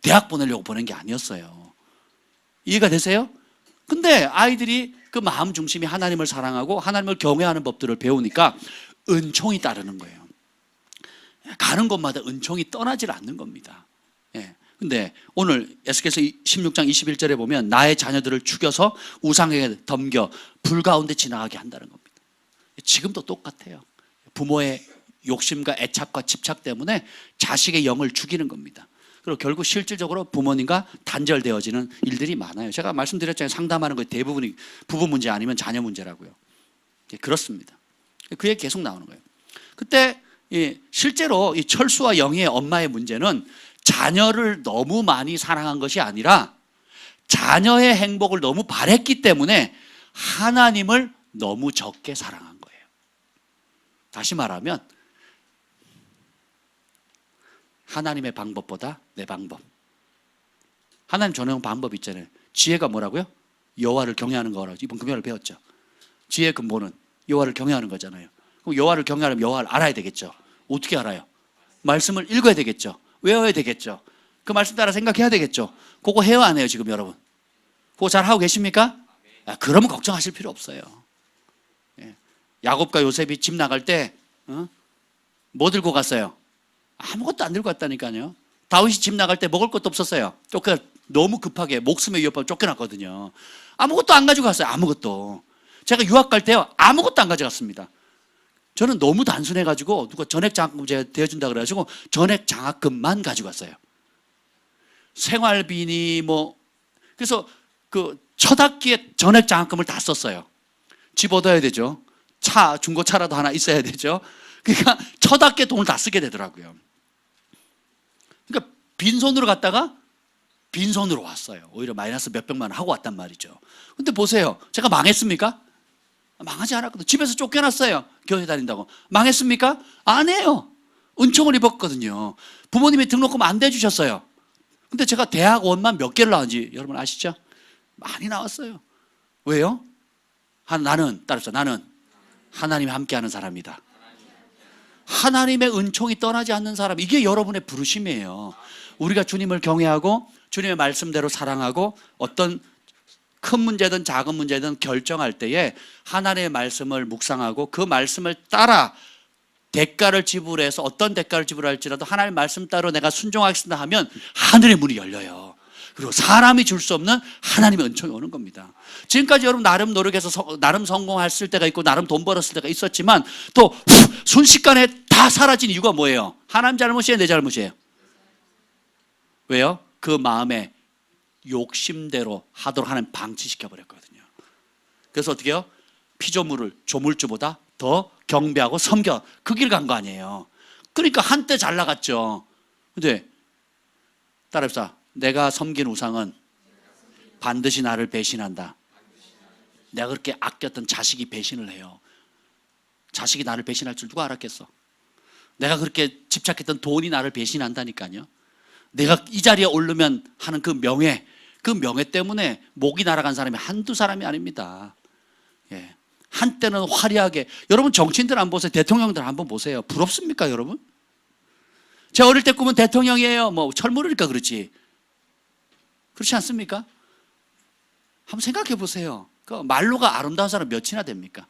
대학 보내려고 보낸 게 아니었어요. 이해가 되세요? 근데 아이들이 그 마음 중심이 하나님을 사랑하고 하나님을 경외하는 법들을 배우니까 은총이 따르는 거예요. 가는 곳마다 은총이 떠나질 않는 겁니다. 예. 근데 오늘 에스겔서 16장 21절에 보면 나의 자녀들을 죽여서 우상에게 덤겨 불 가운데 지나가게 한다는 겁니다. 지금도 똑같아요. 부모의 욕심과 애착과 집착 때문에 자식의 영을 죽이는 겁니다. 그리고 결국 실질적으로 부모님과 단절되어지는 일들이 많아요. 제가 말씀드렸잖아요. 상담하는 거 대부분이 부부 문제 아니면 자녀 문제라고요. 그렇습니다. 그 얘기 계속 나오는 거예요. 그때 실제로 이 철수와 영희의 엄마의 문제는 자녀를 너무 많이 사랑한 것이 아니라 자녀의 행복을 너무 바랬기 때문에 하나님을 너무 적게 사랑한 거예요. 다시 말하면 하나님의 방법보다 내 방법. 하나님 전용 방법 있잖아요. 지혜가 뭐라고요? 여호와를 경외하는 거라고 이번 금요일에 배웠죠. 지혜의 근본은 여호와를 경외하는 거잖아요. 그럼 여호와를 경외하려면 여호와를 알아야 되겠죠. 어떻게 알아요? 말씀을 읽어야 되겠죠. 외워야 되겠죠. 그 말씀 따라 생각해야 되겠죠. 그거 해요 안 해요 지금 여러분? 그거 잘 하고 계십니까? 그러면 걱정하실 필요 없어요. 야곱과 요셉이 집 나갈 때 뭐 들고 갔어요? 아무것도 안 들고 갔다니까요. 다윗이 집 나갈 때 먹을 것도 없었어요. 너무 급하게 목숨의 위협을 쫓겨났거든요. 아무것도 안 가지고 갔어요. 아무것도. 제가 유학 갈 때요 아무것도 안 가져갔습니다. 저는 너무 단순해가지고 누가 전액 장학금 대어준다 그래가지고 전액 장학금만 가지고 왔어요. 생활비니 그래서 그 첫 학기에 전액 장학금을 다 썼어요. 집 얻어야 되죠. 중고차라도 하나 있어야 되죠. 그러니까 첫 학기에 돈을 다 쓰게 되더라고요. 그러니까 빈손으로 갔다가 빈손으로 왔어요. 오히려 마이너스 몇백만 원 하고 왔단 말이죠. 근데 보세요. 제가 망했습니까? 망하지 않았거든요. 집에서 쫓겨났어요. 교회 다닌다고. 망했습니까? 안 해요. 은총을 입었거든요. 부모님이 등록금 안 대주셨어요. 근데 제가 대학원만 몇 개를 나왔는지 여러분 아시죠? 많이 나왔어요. 왜요? 나는 하나님이 함께하는 사람이다. 하나님의 은총이 떠나지 않는 사람, 이게 여러분의 부르심이에요. 우리가 주님을 경외하고 주님의 말씀대로 사랑하고 어떤 큰 문제든 작은 문제든 결정할 때에 하나님의 말씀을 묵상하고 그 말씀을 따라 대가를 지불해서 어떤 대가를 지불할지라도 하나님의 말씀 따라 내가 순종하겠습니다 하면 하늘의 문이 열려요. 그리고 사람이 줄 수 없는 하나님의 은총이 오는 겁니다. 지금까지 여러분 나름 노력해서 나름 성공했을 때가 있고 나름 돈 벌었을 때가 있었지만 또 순식간에 다 사라진 이유가 뭐예요? 하나님 잘못이에요? 내 잘못이에요? 왜요? 그 마음에 욕심대로 하도록 하나님 방치시켜버렸거든요. 그래서 어떻게 해요? 피조물을 조물주보다 더 경배하고 섬겨 그 길 간 거 아니에요. 그러니까 한때 잘 나갔죠. 근데 따라합시다. 내가 섬긴 우상은 반드시 나를 배신한다. 내가 그렇게 아꼈던 자식이 배신을 해요. 자식이 나를 배신할 줄 누가 알았겠어? 내가 그렇게 집착했던 돈이 나를 배신한다니까요. 내가 이 자리에 오르면 하는 그 명예 때문에 목이 날아간 사람이 한두 사람이 아닙니다. 예. 한때는 화려하게, 여러분 정치인들 안 보세요? 대통령들 한번 보세요. 부럽습니까 여러분? 제 어릴 때 꿈은 대통령이에요. 철모르니까 그렇지. 그렇지 않습니까? 한번 생각해 보세요. 그 말로가 아름다운 사람 몇이나 됩니까?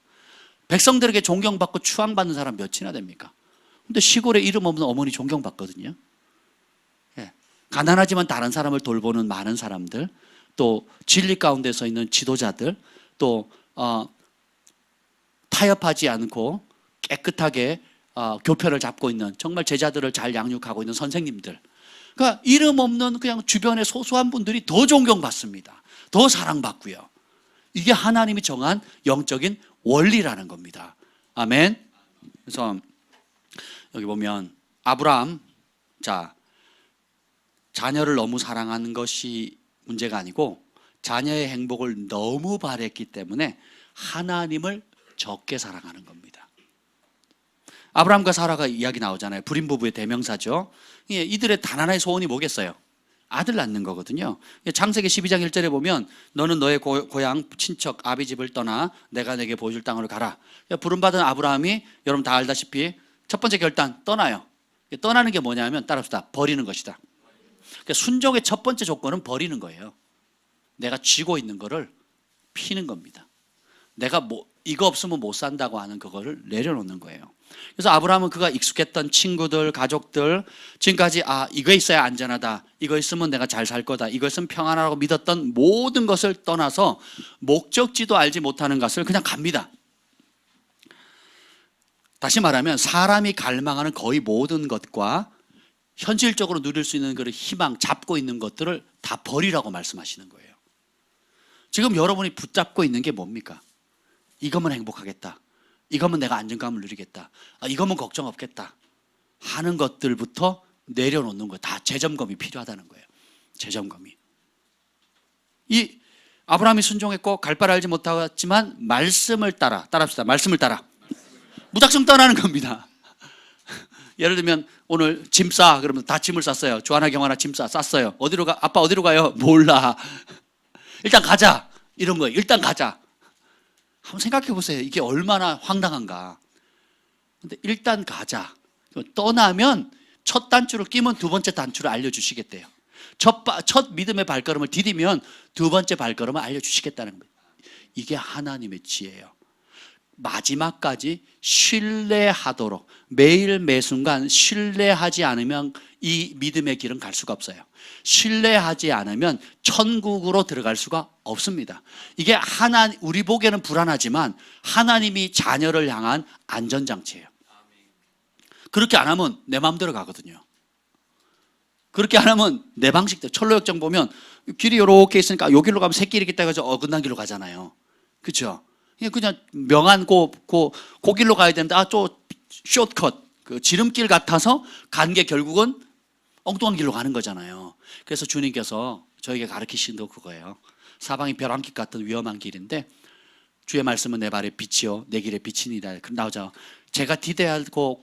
백성들에게 존경받고 추앙받는 사람 몇이나 됩니까? 근데 시골에 이름 없는 어머니 존경받거든요. 예. 가난하지만 다른 사람을 돌보는 많은 사람들, 또 진리 가운데 서 있는 지도자들, 또 타협하지 않고 깨끗하게 교편을 잡고 있는 정말 제자들을 잘 양육하고 있는 선생님들, 그러니까 이름 없는 그냥 주변의 소소한 분들이 더 존경받습니다. 더 사랑받고요. 이게 하나님이 정한 영적인 원리라는 겁니다. 아멘. 그래서 여기 보면 아브라함, 자녀를 너무 사랑하는 것이 문제가 아니고 자녀의 행복을 너무 바랬기 때문에 하나님을 적게 사랑하는 겁니다. 아브라함과 사라가 이야기 나오잖아요. 불임 부부의 대명사죠. 이들의 단 하나의 소원이 뭐겠어요? 아들 낳는 거거든요. 창세기 12장 1절에 보면 너는 너의 고향 친척 아비 집을 떠나 내가 내게 보여줄 땅으로 가라. 부름받은 아브라함이 여러분 다 알다시피 첫 번째 결단 떠나요. 떠나는 게 뭐냐면 따라합시다. 버리는 것이다. 순종의 첫 번째 조건은 버리는 거예요. 내가 쥐고 있는 거를 피는 겁니다. 내가 이거 없으면 못 산다고 하는 그거를 내려놓는 거예요. 그래서 아브라함은 그가 익숙했던 친구들, 가족들, 지금까지 이거 있어야 안전하다, 이거 있으면 내가 잘 살 거다, 이거 있으면 평안하다고 믿었던 모든 것을 떠나서 목적지도 알지 못하는 것을 그냥 갑니다. 다시 말하면 사람이 갈망하는 거의 모든 것과 현실적으로 누릴 수 있는 그런 희망, 잡고 있는 것들을 다 버리라고 말씀하시는 거예요. 지금 여러분이 붙잡고 있는 게 뭡니까? 이거면 행복하겠다, 이거면 내가 안정감을 누리겠다, 이거면 걱정 없겠다 하는 것들부터 내려놓는 거예요. 다 재점검이 필요하다는 거예요. 재점검이. 이 아브라함이 순종했고 갈 바를 알지 못하지만 말씀을 따라합시다. 말씀을 따라 무작정 떠나는 겁니다. 예를 들면 오늘 짐 싸 그러면 다 짐을 쌌어요. 조하나 경하나 짐 쌌어요. 어디로 가? 아빠 어디로 가요? 몰라. 일단 가자, 이런 거예요. 일단 가자. 한번 생각해 보세요. 이게 얼마나 황당한가. 근데 일단 가자. 떠나면 첫 단추를 끼면 두 번째 단추를 알려주시겠대요. 첫 믿음의 발걸음을 디디면 두 번째 발걸음을 알려주시겠다는 거예요. 이게 하나님의 지혜예요. 마지막까지 신뢰하도록, 매일 매순간 신뢰하지 않으면 이 믿음의 길은 갈 수가 없어요. 신뢰하지 않으면 천국으로 들어갈 수가 없습니다. 이게 우리 보기에는 불안하지만 하나님이 자녀를 향한 안전장치예요. 그렇게 안 하면 내 마음대로 가거든요. 그렇게 안 하면 내 방식대로. 철로역정 보면 길이 이렇게 있으니까 여기로 가면 새길이 있다 해서 어긋난 길로 가잖아요. 그렇죠? 그냥 명한 그 길로 가야 되는데 또 숏컷, 그 지름길 같아서 간 게 결국은 엉뚱한 길로 가는 거잖아요. 그래서 주님께서 저에게 가르치신 도 그거예요. 사방이 벼랑길 같은 위험한 길인데 주의 말씀은 내 발의 빛이요 내 길의 빛이니라. 나오죠. 제가 디뎌야 하고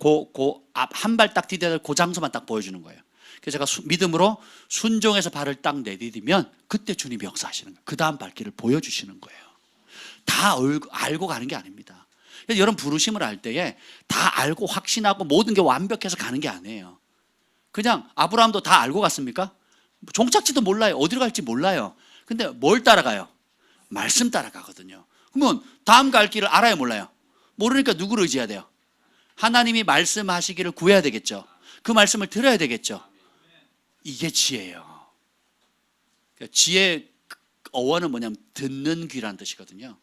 한 발 딱 디뎌야 할 그 장소만 딱 보여주는 거예요. 그래서 제가 믿음으로 순종해서 발을 딱 내디디면 그때 주님이 역사하시는 거예요. 그 다음 발길을 보여주시는 거예요. 다 알고 가는 게 아닙니다. 여러분 부르심을 할 때에 다 알고 확신하고 모든 게 완벽해서 가는 게 아니에요. 그냥 아브라함도 다 알고 갔습니까? 종착지도 몰라요. 어디로 갈지 몰라요. 근데 뭘 따라가요? 말씀 따라가거든요. 그러면 다음 갈 길을 알아요, 몰라요? 모르니까 누구를 의지해야 돼요? 하나님이 말씀하시기를 구해야 되겠죠. 그 말씀을 들어야 되겠죠. 이게 지혜예요. 지혜 어원은 뭐냐면 듣는 귀라는 뜻이거든요.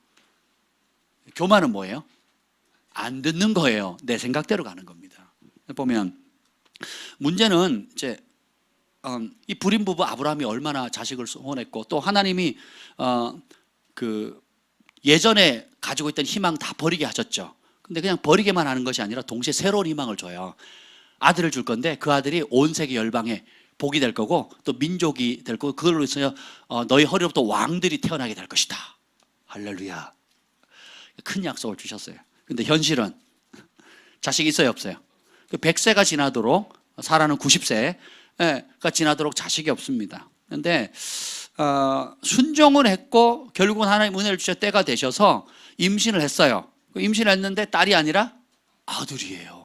교만은 뭐예요? 안 듣는 거예요. 내 생각대로 가는 겁니다. 보면 문제는 이제 이 불임 부부 아브라함이 얼마나 자식을 소원했고 또 하나님이 그 예전에 가지고 있던 희망 다 버리게 하셨죠. 근데 그냥 버리게만 하는 것이 아니라 동시에 새로운 희망을 줘요. 아들을 줄 건데 그 아들이 온 세계 열방에 복이 될 거고 또 민족이 될 거고 그걸로 인해서 너희 허리로부터 왕들이 태어나게 될 것이다. 할렐루야. 큰 약속을 주셨어요. 근데 현실은 자식이 있어요, 없어요? 100세가 지나도록 사라는 90세가 지나도록 자식이 없습니다. 그런데 순종을 했고 결국은 하나님 은혜를 주셔 때가 되셔서 임신을 했어요. 임신을 했는데 딸이 아니라 아들이에요.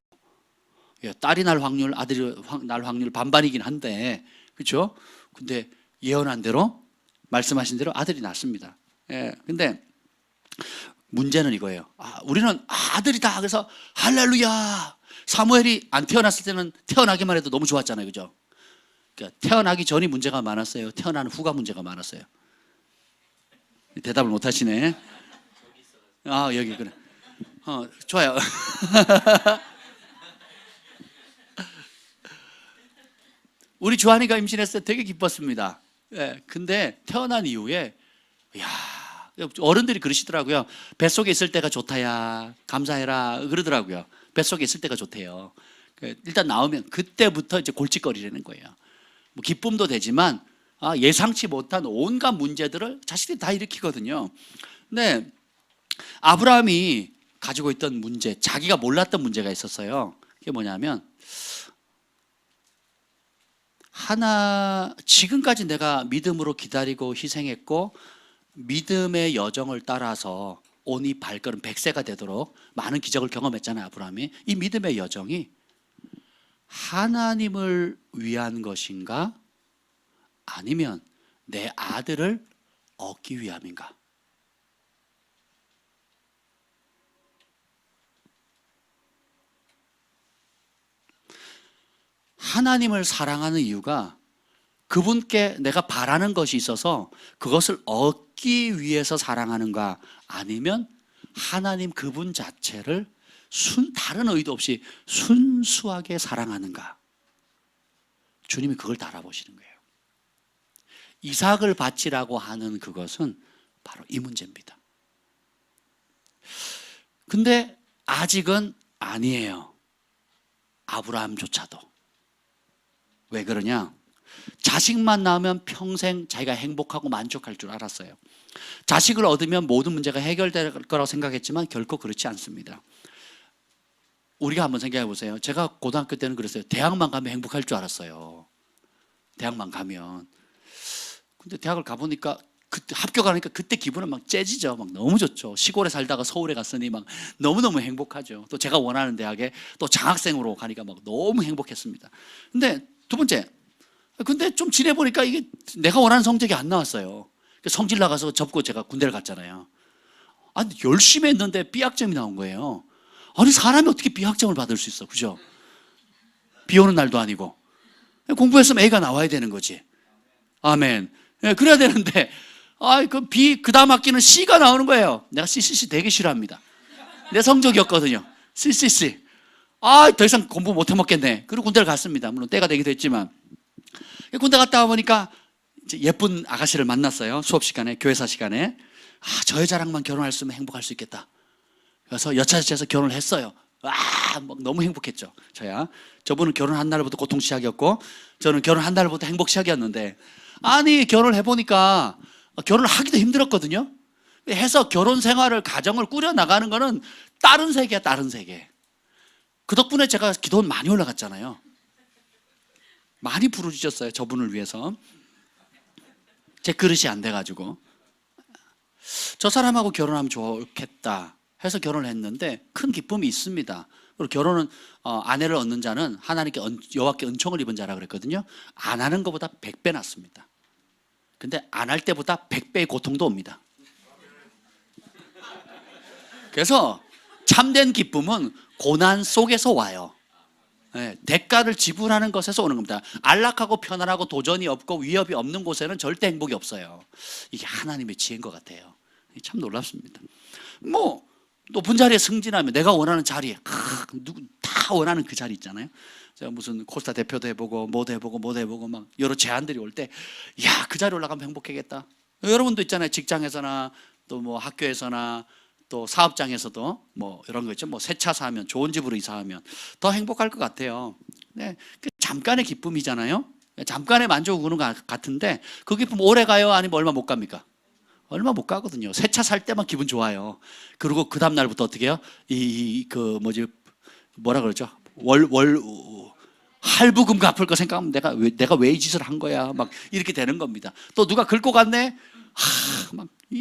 딸이 날 확률, 아들이 날 확률 반반이긴 한데, 그렇죠? 근데 예언한 대로 말씀하신 대로 아들이 낳습니다. 근데 문제는 이거예요. 우리는 아들이다. 그래서 할렐루야. 사무엘이 안 태어났을 때는 태어나기만 해도 너무 좋았잖아요, 그죠? 그러니까 태어나기 전이 문제가 많았어요. 태어나는 후가 문제가 많았어요. 대답을 못 하시네. 여기 그래. 좋아요. 우리 주한이가 임신했을 때 되게 기뻤습니다. 근데 태어난 이후에 어른들이 그러시더라고요. 뱃속에 있을 때가 좋다야, 감사해라 그러더라고요. 뱃속에 있을 때가 좋대요. 일단 나오면 그때부터 이제 골칫거리라는 거예요. 뭐 기쁨도 되지만 예상치 못한 온갖 문제들을 자식들이 다 일으키거든요. 근데 아브라함이 가지고 있던 문제, 자기가 몰랐던 문제가 있었어요. 그게 뭐냐면 지금까지 내가 믿음으로 기다리고 희생했고 믿음의 여정을 따라서 온 이 발걸음 100세가 되도록 많은 기적을 경험했잖아요, 아브라함이. 이 믿음의 여정이 하나님을 위한 것인가 아니면 내 아들을 얻기 위함인가? 하나님을 사랑하는 이유가 그분께 내가 바라는 것이 있어서 그것을 얻기 위해서 사랑하는가, 아니면 하나님 그분 자체를 다른 의도 없이 순수하게 사랑하는가. 주님이 그걸 다 알아보시는 거예요. 이삭을 바치라고 하는 그것은 바로 이 문제입니다. 근데 아직은 아니에요. 아브라함조차도. 왜 그러냐? 자식만 낳으면 평생 자기가 행복하고 만족할 줄 알았어요. 자식을 얻으면 모든 문제가 해결될 거라고 생각했지만 결코 그렇지 않습니다. 우리가 한번 생각해 보세요. 제가 고등학교 때는 그랬어요. 대학만 가면 행복할 줄 알았어요. 대학만 가면. 근데 대학을 가보니까 그때 합격하니까 그때 기분은 막 째지죠. 막 너무 좋죠. 시골에 살다가 서울에 갔으니 막 너무너무 행복하죠. 또 제가 원하는 대학에 또 장학생으로 가니까 막 너무 행복했습니다. 근데 두 번째, 근데 좀 지내보니까 이게 내가 원하는 성적이 안 나왔어요. 성질 나가서 접고 제가 군대를 갔잖아요. 아니, 열심히 했는데 B학점이 나온 거예요. 아니, 사람이 어떻게 B학점을 받을 수 있어? 그죠? 비 오는 날도 아니고. 공부했으면 A가 나와야 되는 거지. 아멘. 그래야 되는데, 그 다음 학기는 C가 나오는 거예요. 내가 CCC 되게 싫어합니다. 내 성적이었거든요. CCC. 더 이상 공부 못 해먹겠네. 그리고 군대를 갔습니다. 물론 때가 되기도 했지만. 군대 갔다 와보니까 이제 예쁜 아가씨를 만났어요. 수업 시간에, 교회사 시간에. 저 여자랑만 결혼할 수 있으면 행복할 수 있겠다. 그래서 여차저차해서 결혼을 했어요. 막 너무 행복했죠. 저분은 결혼한 날부터 고통 시작이었고, 저는 결혼한 날부터 행복 시작이었는데, 아니, 결혼을 해보니까 결혼을 하기도 힘들었거든요. 해서 결혼 생활을, 가정을 꾸려나가는 거는 다른 세계야, 다른 세계. 그 덕분에 제가 기도는 많이 올라갔잖아요. 많이 부르짖었어요. 저분을 위해서. 제 그릇이 안 돼가지고. 저 사람하고 결혼하면 좋겠다 해서 결혼을 했는데 큰 기쁨이 있습니다. 그리고 결혼은 아내를 얻는 자는 하나님께 여호와께 은총을 입은 자라 그랬거든요. 안 하는 것보다 100배 낫습니다. 근데 안 할 때보다 100배의 고통도 옵니다. 그래서 참된 기쁨은 고난 속에서 와요. 대가를 지불하는 것에서 오는 겁니다. 안락하고 편안하고 도전이 없고 위협이 없는 곳에는 절대 행복이 없어요. 이게 하나님의 지혜인 것 같아요. 참 놀랍습니다. 높은 자리에 승진하면 내가 원하는 자리에 다 원하는 그 자리 있잖아요. 제가 무슨 코스타 대표도 해보고 뭐도 해보고 막 여러 제안들이 올 때, 그 자리 올라가면 행복하겠다. 여러분도 있잖아요. 직장에서나 또 뭐 학교에서나 또 사업장에서도 뭐 이런 거 있죠. 뭐 새 차 사면, 좋은 집으로 이사하면 더 행복할 것 같아요. 네, 잠깐의 기쁨이잖아요. 잠깐의 만족을 주는 것 같은데 그 기쁨 오래 가요? 아니면 얼마 못 갑니까? 얼마 못 가거든요. 새 차 살 때만 기분 좋아요. 그리고 그 다음 날부터 어떻게 해요? 뭐라 그러죠? 할부금 갚을 거 생각하면 내가 왜 이 짓을 한 거야? 막 이렇게 되는 겁니다. 또 누가 긁고 갔네?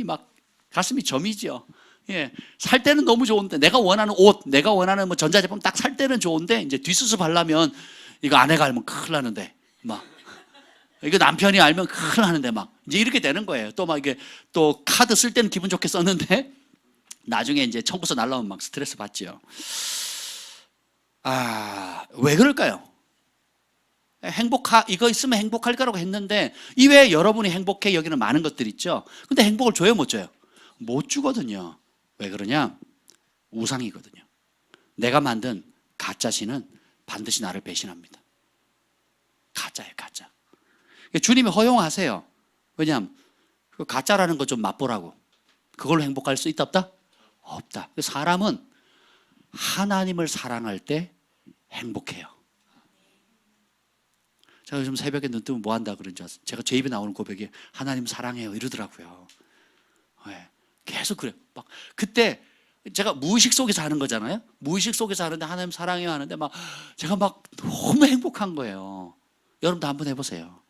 막 가슴이 저미죠. 살 때는 너무 좋은데, 내가 원하는 옷, 내가 원하는 뭐 전자제품 딱 살 때는 좋은데, 이제 뒷수습하려면 이거 아내가 알면 큰일 나는데, 이거 남편이 알면 큰일 나는데, 이제 이렇게 되는 거예요. 또 이게 또 카드 쓸 때는 기분 좋게 썼는데, 나중에 이제 청구서 날라오면 막 스트레스 받지요. 왜 그럴까요? 이거 있으면 행복할 거라고 했는데, 이외에 여러분이 행복해 여기는 많은 것들 있죠. 근데 행복을 줘요, 못 줘요? 못 주거든요. 왜 그러냐? 우상이거든요. 내가 만든 가짜신은 반드시 나를 배신합니다. 가짜예요, 가짜. 주님이 허용하세요. 왜냐하면 그 가짜라는 거 좀 맛보라고. 그걸로 행복할 수 있다, 없다? 없다. 사람은 하나님을 사랑할 때 행복해요. 제가 요즘 새벽에 눈 뜨면 뭐 한다 그런지 아세요? 제가 제 입에 나오는 고백이 하나님 사랑해요 이러더라고요. 계속 그래요. 그때 제가 무의식 속에서 하는 거잖아요. 무의식 속에서 하는데 하나님 사랑해요 하는데 제가 너무 행복한 거예요. 여러분도 한번 해보세요.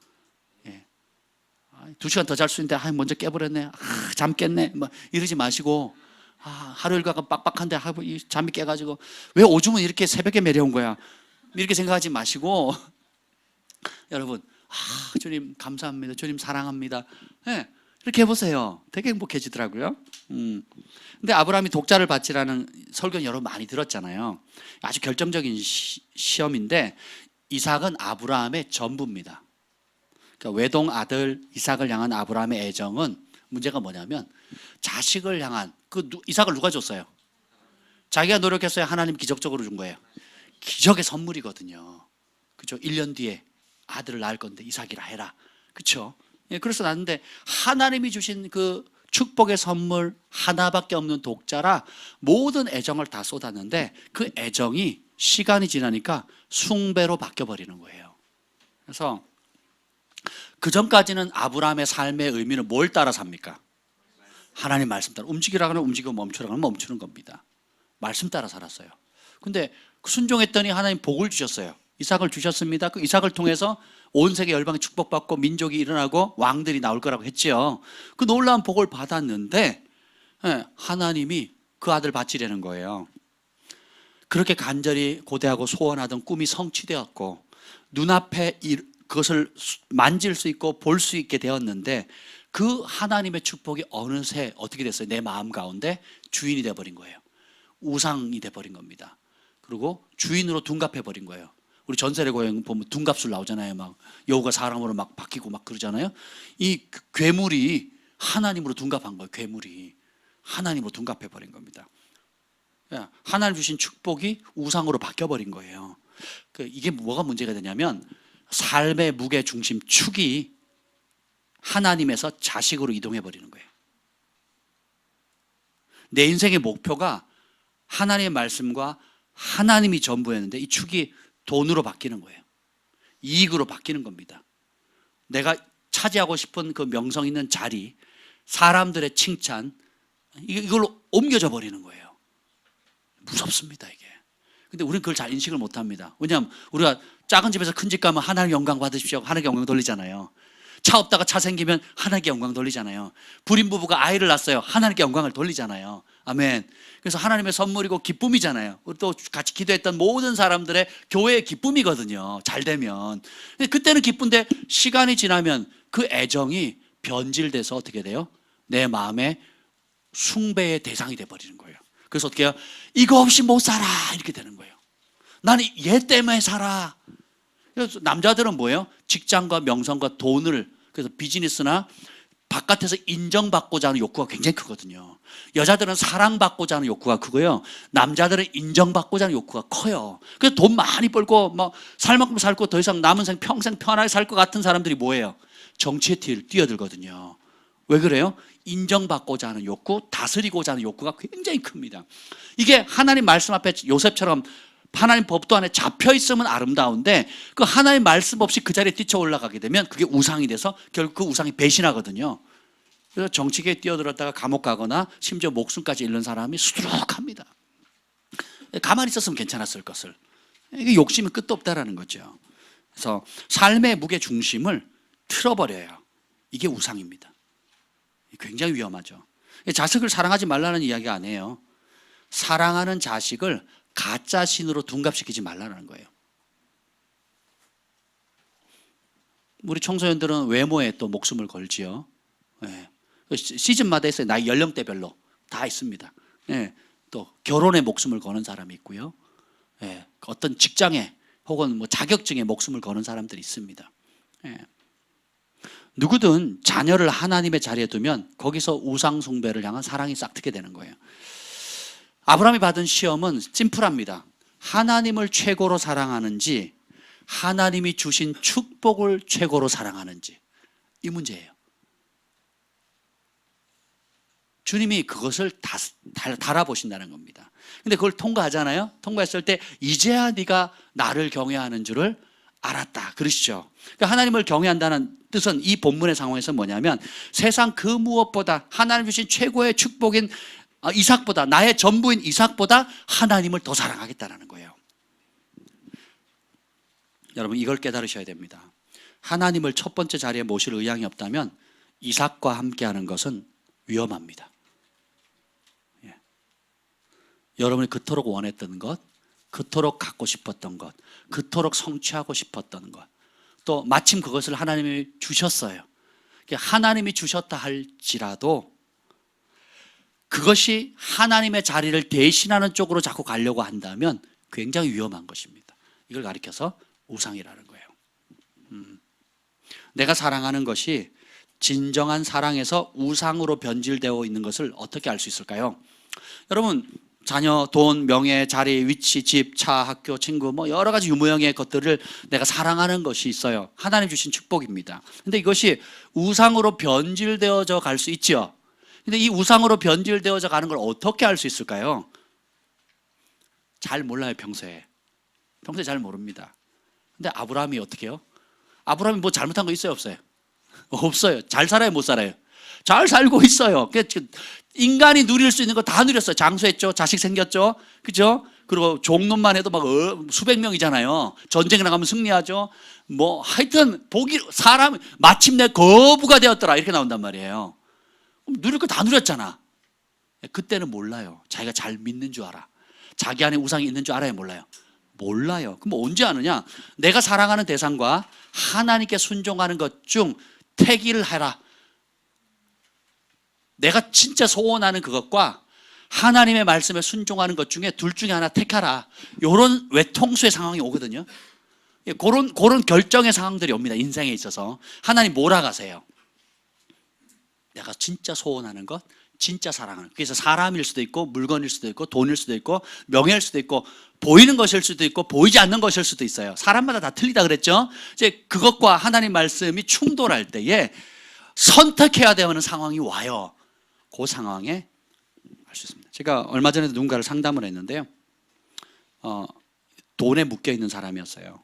2시간 더 잘 수 있는데 먼저 깨버렸네. 잠 깼네. 이러지 마시고 하루 일과가 빡빡한데 잠이 깨가지고 왜 오줌은 이렇게 새벽에 매려온 거야? 이렇게 생각하지 마시고 여러분, 주님 감사합니다. 주님 사랑합니다. 이렇게 해보세요. 되게 행복해지더라고요. 근데 아브라함이 독자를 바치라는 설교는 여러분 많이 들었잖아요. 아주 결정적인 시험인데 이삭은 아브라함의 전부입니다. 그러니까 외동 아들 이삭을 향한 아브라함의 애정은 문제가 뭐냐면 자식을 향한 이삭을 누가 줬어요? 자기가 노력했어야 하나님 기적적으로 준 거예요. 기적의 선물이거든요. 그죠? 1년 뒤에 아들을 낳을 건데 이삭이라 해라. 그렇죠? 예, 그래서 낳는데 하나님이 주신 그 축복의 선물 하나밖에 없는 독자라 모든 애정을 다 쏟았는데 그 애정이 시간이 지나니까 숭배로 바뀌어 버리는 거예요. 그래서 그 전까지는 아브라함의 삶의 의미는 뭘 따라 삽니까? 하나님 말씀 따라 움직이라 그러면 움직이고 멈추라 그러면 멈추는 겁니다. 말씀 따라 살았어요. 근데 순종했더니 하나님 복을 주셨어요. 이삭을 주셨습니다. 그 이삭을 통해서 온 세계 열방이 축복받고 민족이 일어나고 왕들이 나올 거라고 했지요. 그 놀라운 복을 받았는데 하나님이 그 아들 바치려는 거예요. 그렇게 간절히 고대하고 소원하던 꿈이 성취되었고 눈앞에 그것을 만질 수 있고 볼 수 있게 되었는데 그 하나님의 축복이 어느새 어떻게 됐어요? 내 마음 가운데 주인이 돼버린 거예요. 우상이 돼버린 겁니다. 그리고 주인으로 둔갑해버린 거예요. 우리 전설의 고향 보면 둔갑술 나오잖아요. 막 여우가 사람으로 막 바뀌고 막 그러잖아요. 이 괴물이 하나님으로 둔갑한 거예요. 괴물이 하나님으로 둔갑해버린 겁니다. 하나님 주신 축복이 우상으로 바뀌어버린 거예요. 이게 뭐가 문제가 되냐면 삶의 무게 중심 축이 하나님에서 자식으로 이동해버리는 거예요. 내 인생의 목표가 하나님의 말씀과 하나님이 전부였는데 이 축이 돈으로 바뀌는 거예요. 이익으로 바뀌는 겁니다. 내가 차지하고 싶은 그 명성 있는 자리, 사람들의 칭찬, 이걸로 옮겨져 버리는 거예요. 무섭습니다, 이게. 근데 우리는 그걸 잘 인식을 못 합니다. 왜냐하면 우리가 작은 집에서 큰 집 가면 하나님 영광 받으십시오. 하나님께 영광 돌리잖아요. 차 없다가 차 생기면 하나님께 영광 돌리잖아요. 불임 부부가 아이를 낳았어요. 하나님께 영광을 돌리잖아요. 아멘. 그래서 하나님의 선물이고 기쁨이잖아요. 우리 또 같이 기도했던 모든 사람들의 교회의 기쁨이거든요. 잘 되면. 근데 그때는 기쁜데 시간이 지나면 그 애정이 변질돼서 어떻게 돼요? 내 마음에 숭배의 대상이 돼버리는 거예요. 그래서 어떻게 해요? 이거 없이 못 살아 이렇게 되는 거예요. 나는 얘 때문에 살아. 그래서 남자들은 뭐예요? 직장과 명성과 돈을, 그래서 비즈니스나 바깥에서 인정받고자 하는 욕구가 굉장히 크거든요. 여자들은 사랑받고자 하는 욕구가 크고요. 남자들은 인정받고자 하는 욕구가 커요. 그래서 돈 많이 벌고 막 살 만큼 살고 더 이상 남은 생 평생 편하게 살 것 같은 사람들이 뭐예요? 정치에 뛰어들거든요. 왜 그래요? 인정받고자 하는 욕구, 다스리고자 하는 욕구가 굉장히 큽니다. 이게 하나님 말씀 앞에 요셉처럼 하나님 법도 안에 잡혀 있으면 아름다운데 그 하나님 말씀 없이 그 자리에 뛰쳐 올라가게 되면 그게 우상이 돼서 결국 그 우상이 배신하거든요. 그래서 정치계에 뛰어들었다가 감옥 가거나 심지어 목숨까지 잃는 사람이 수두룩합니다. 가만히 있었으면 괜찮았을 것을. 이게 욕심이 끝도 없다라는 거죠. 그래서 삶의 무게 중심을 틀어버려요. 이게 우상입니다. 굉장히 위험하죠. 자식을 사랑하지 말라는 이야기가 아니에요. 사랑하는 자식을 가짜 신으로 둔갑시키지 말라는 거예요. 우리 청소년들은 외모에 또 목숨을 걸지요. 네. 시즌마다 있어요. 나이 연령대별로 다 있습니다. 네. 또 결혼에 목숨을 거는 사람이 있고요. 네. 어떤 직장에 혹은 뭐 자격증에 목숨을 거는 사람들이 있습니다. 네. 누구든 자녀를 하나님의 자리에 두면 거기서 우상 숭배를 향한 사랑이 싹트게 되는 거예요. 아브라함이 받은 시험은 심플합니다. 하나님을 최고로 사랑하는지 하나님이 주신 축복을 최고로 사랑하는지 이 문제예요. 주님이 그것을 달아보신다는 겁니다. 근데 그걸 통과하잖아요. 통과했을 때 이제야 네가 나를 경외하는 줄을 알았다 그러시죠. 그러니까 하나님을 경외한다는 뜻은 이 본문의 상황에서 뭐냐면 세상 그 무엇보다 하나님 주신 최고의 축복인 이삭보다, 나의 전부인 이삭보다 하나님을 더 사랑하겠다는 거예요. 여러분 이걸 깨달으셔야 됩니다. 하나님을 첫 번째 자리에 모실 의향이 없다면 이삭과 함께하는 것은 위험합니다. 예. 여러분이 그토록 원했던 것, 그토록 갖고 싶었던 것, 그토록 성취하고 싶었던 것, 또 마침 그것을 하나님이 주셨어요. 하나님이 주셨다 할지라도 그것이 하나님의 자리를 대신하는 쪽으로 자꾸 가려고 한다면 굉장히 위험한 것입니다. 이걸 가리켜서 우상이라는 거예요. 내가 사랑하는 것이 진정한 사랑에서 우상으로 변질되어 있는 것을 어떻게 알 수 있을까요? 여러분, 자녀, 돈, 명예, 자리, 위치, 집, 차, 학교, 친구, 뭐 여러 가지 유무형의 것들을 내가 사랑하는 것이 있어요. 하나님 주신 축복입니다. 근데 이것이 우상으로 변질되어져 갈 수 있죠. 근데 이 우상으로 변질되어져 가는 걸 어떻게 알 수 있을까요? 잘 몰라요, 평소에. 평소에 잘 모릅니다. 근데 아브라함이 어떻게 해요? 아브라함이 뭐 잘못한 거 있어요, 없어요? 없어요. 잘 살아요, 못 살아요? 잘 살고 있어요. 인간이 누릴 수 있는 거 다 누렸어요. 장수했죠. 자식 생겼죠. 그죠? 그리고 종론만 해도 막 수백 명이잖아요. 전쟁에 나가면 승리하죠. 뭐 하여튼 사람 마침내 거부가 되었더라 이렇게 나온단 말이에요. 누릴 거 다 누렸잖아. 그때는 몰라요. 자기가 잘 믿는 줄 알아. 자기 안에 우상이 있는 줄 알아요, 몰라요? 몰라요. 그럼 언제 아느냐? 내가 사랑하는 대상과 하나님께 순종하는 것 중 택일 하라. 내가 진짜 소원하는 그것과 하나님의 말씀에 순종하는 것 중에 둘 중에 하나 택하라. 이런 외통수의 상황이 오거든요. 그런 결정의 상황들이 옵니다. 인생에 있어서. 하나님 몰아가세요. 내가 진짜 소원하는 것, 진짜 사랑하는 것. 그래서 사람일 수도 있고 물건일 수도 있고 돈일 수도 있고 명예일 수도 있고 보이는 것일 수도 있고 보이지 않는 것일 수도 있어요. 사람마다 다 틀리다 그랬죠. 이제 그것과 하나님 말씀이 충돌할 때에 선택해야 되는 상황이 와요. 그 상황에 알 수 있습니다. 제가 얼마 전에도 누군가를 상담을 했는데요. 돈에 묶여 있는 사람이었어요.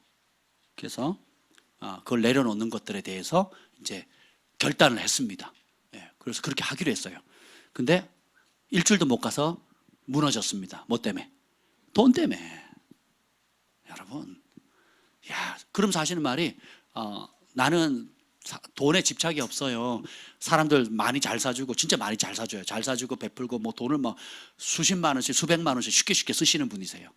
그래서 그걸 내려놓는 것들에 대해서 이제 결단을 했습니다. 그래서 그렇게 하기로 했어요. 근데 일주일도 못 가서 무너졌습니다. 뭐 때문에? 돈 때문에. 여러분, 그러면서 하시는 말이 나는 돈에 집착이 없어요. 사람들 많이 잘 사주고 진짜 많이 잘 사줘요. 잘 사주고 베풀고 뭐 돈을 뭐 수십만 원씩 수백만 원씩 쉽게 쓰시는 분이세요.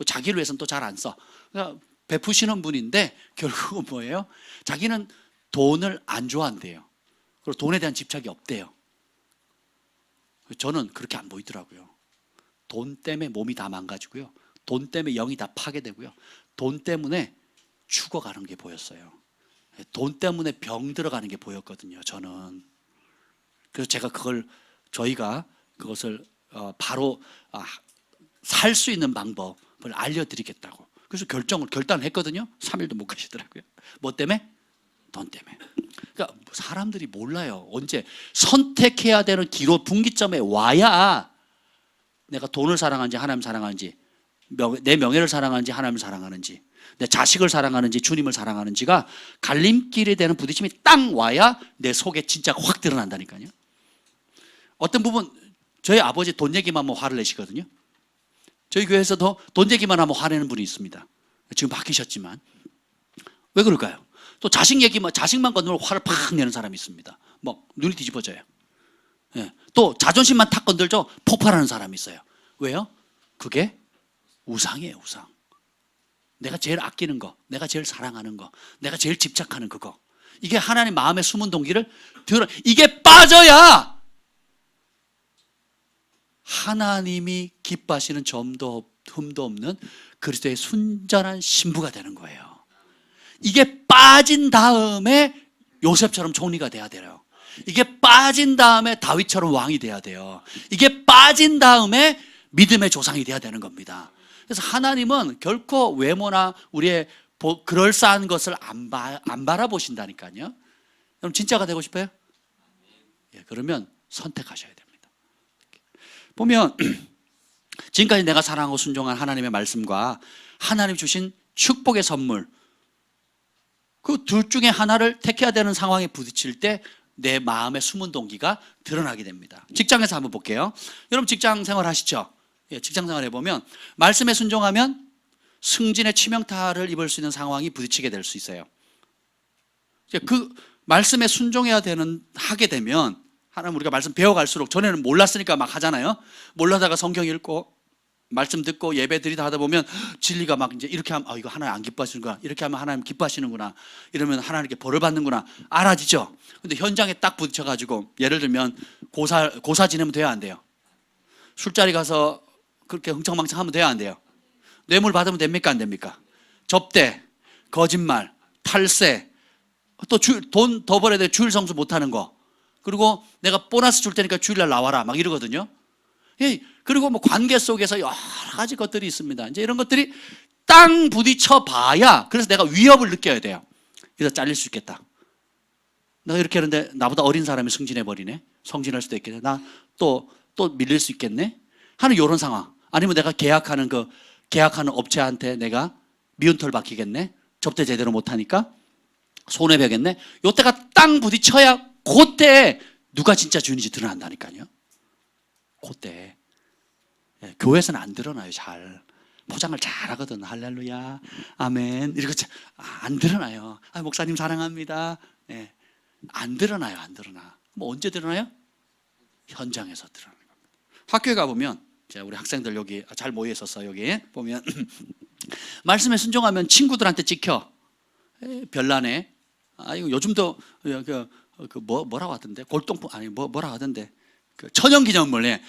자기를 위해서는 또 잘 안 써. 그러니까 베푸시는 분인데 결국은 뭐예요? 자기는 돈을 안 좋아한대요. 그리고 돈에 대한 집착이 없대요. 저는 그렇게 안 보이더라고요. 돈 때문에 몸이 다 망가지고요. 돈 때문에 영이 다 파괴되고요. 돈 때문에 죽어가는 게 보였어요. 돈 때문에 병 들어가는 게 보였거든요, 저는. 그래서 제가 저희가 그것을 바로 살 수 있는 방법을 알려드리겠다고. 그래서 결단을 했거든요. 3일도 못 가시더라고요. 뭐 때문에? 돈 때문에. 그러니까 사람들이 몰라요. 언제 선택해야 되는 기로 분기점에 와야 내가 돈을 사랑하는지 하나님을 사랑하는지, 내 명예를 사랑하는지 하나님을 사랑하는지, 내 자식을 사랑하는지 주님을 사랑하는지가 갈림길에 대한 부딪힘이 딱 와야 내 속에 진짜 확 드러난다니까요. 어떤 부분 저희 아버지 돈 얘기만 하면 화를 내시거든요. 저희 교회에서도 돈 얘기만 하면 화내는 분이 있습니다. 지금 바뀌셨지만. 왜 그럴까요? 또 자식만 건드리면 화를 팍 내는 사람이 있습니다. 뭐 눈이 뒤집어져요. 또 자존심만 탁 건들죠. 폭발하는 사람이 있어요. 왜요? 그게 우상이에요, 우상. 내가 제일 아끼는 거, 내가 제일 사랑하는 거, 내가 제일 집착하는 그거. 이게 하나님 마음의 숨은 동기를 이게 빠져야 하나님이 기뻐하시는 점도 흠도 없는 그리스도의 순전한 신부가 되는 거예요. 이게 빠진 다음에 요셉처럼 총리가 돼야 돼요. 이게 빠진 다음에 다윗처럼 왕이 돼야 돼요. 이게 빠진 다음에 믿음의 조상이 돼야 되는 겁니다. 그래서 하나님은 결코 외모나 우리의 그럴싸한 것을 안 바라보신다니까요. 그럼 진짜가 되고 싶어요? 그러면 선택하셔야 됩니다. 보면 지금까지 내가 사랑하고 순종한 하나님의 말씀과 하나님 주신 축복의 선물, 그 둘 중에 하나를 택해야 되는 상황에 부딪힐 때 내 마음의 숨은 동기가 드러나게 됩니다. 직장에서 한번 볼게요. 여러분 직장 생활 하시죠? 직장 생활 해보면 말씀에 순종하면 승진의 치명타를 입을 수 있는 상황이 부딪히게 될 수 있어요. 그 말씀에 순종해야 하게 되면 하나님 우리가 말씀 배워갈수록 전에는 몰랐으니까 막 하잖아요. 몰라다가 성경 읽고 말씀 듣고 예배 드리다 하다 보면 진리가 막 이제 이렇게 하면 이거 하나님 안 기뻐하시는구나, 이렇게 하면 하나님 기뻐하시는구나, 이러면 하나님께 벌을 받는구나 알아지죠. 근데 현장에 딱 부딪혀가지고 예를 들면 고사 지내면 돼야 안 돼요? 술자리 가서 그렇게 흥청망청 하면 돼야 안 돼요? 뇌물 받으면 됩니까 안 됩니까? 접대 거짓말, 탈세, 또 돈 더 벌어야 돼 주일 성수 못하는 거, 그리고 내가 보너스 줄 테니까 주일날 나와라 막 이러거든요. 예, 그리고 뭐 관계 속에서 여러 가지 것들이 있습니다. 이제 이런 것들이 땅 부딪혀 봐야, 그래서 내가 위협을 느껴야 돼요. 그래서 잘릴 수 있겠다. 내가 이렇게 하는데 나보다 어린 사람이 승진해 버리네. 성진할 수도 있겠네. 나 또 밀릴 수 있겠네. 하는 이런 상황. 아니면 내가 계약하는 업체한테 내가 미운털 박히겠네. 접대 제대로 못하니까 손해배겠네. 요때가 땅 부딪혀야 그때 누가 진짜 주인인지 드러난다니까요. 그때. 예, 교회에서는 안 드러나요. 잘 포장을 잘 하거든. 할렐루야, 아멘 이렇게 안 드러나요. 아, 목사님 사랑합니다. 예, 안 드러나요. 안 드러나. 뭐 언제 드러나요? 현장에서 드러나는 겁니다. 학교에 가보면, 우리 학생들 여기 잘 모여 있었어. 여기 보면 말씀에 순종하면 친구들한테 찍혀. 별난에. 이거 요즘도 뭐라고 하던데, 골동품 아니 뭐라고 하던데, 그 천연기념물에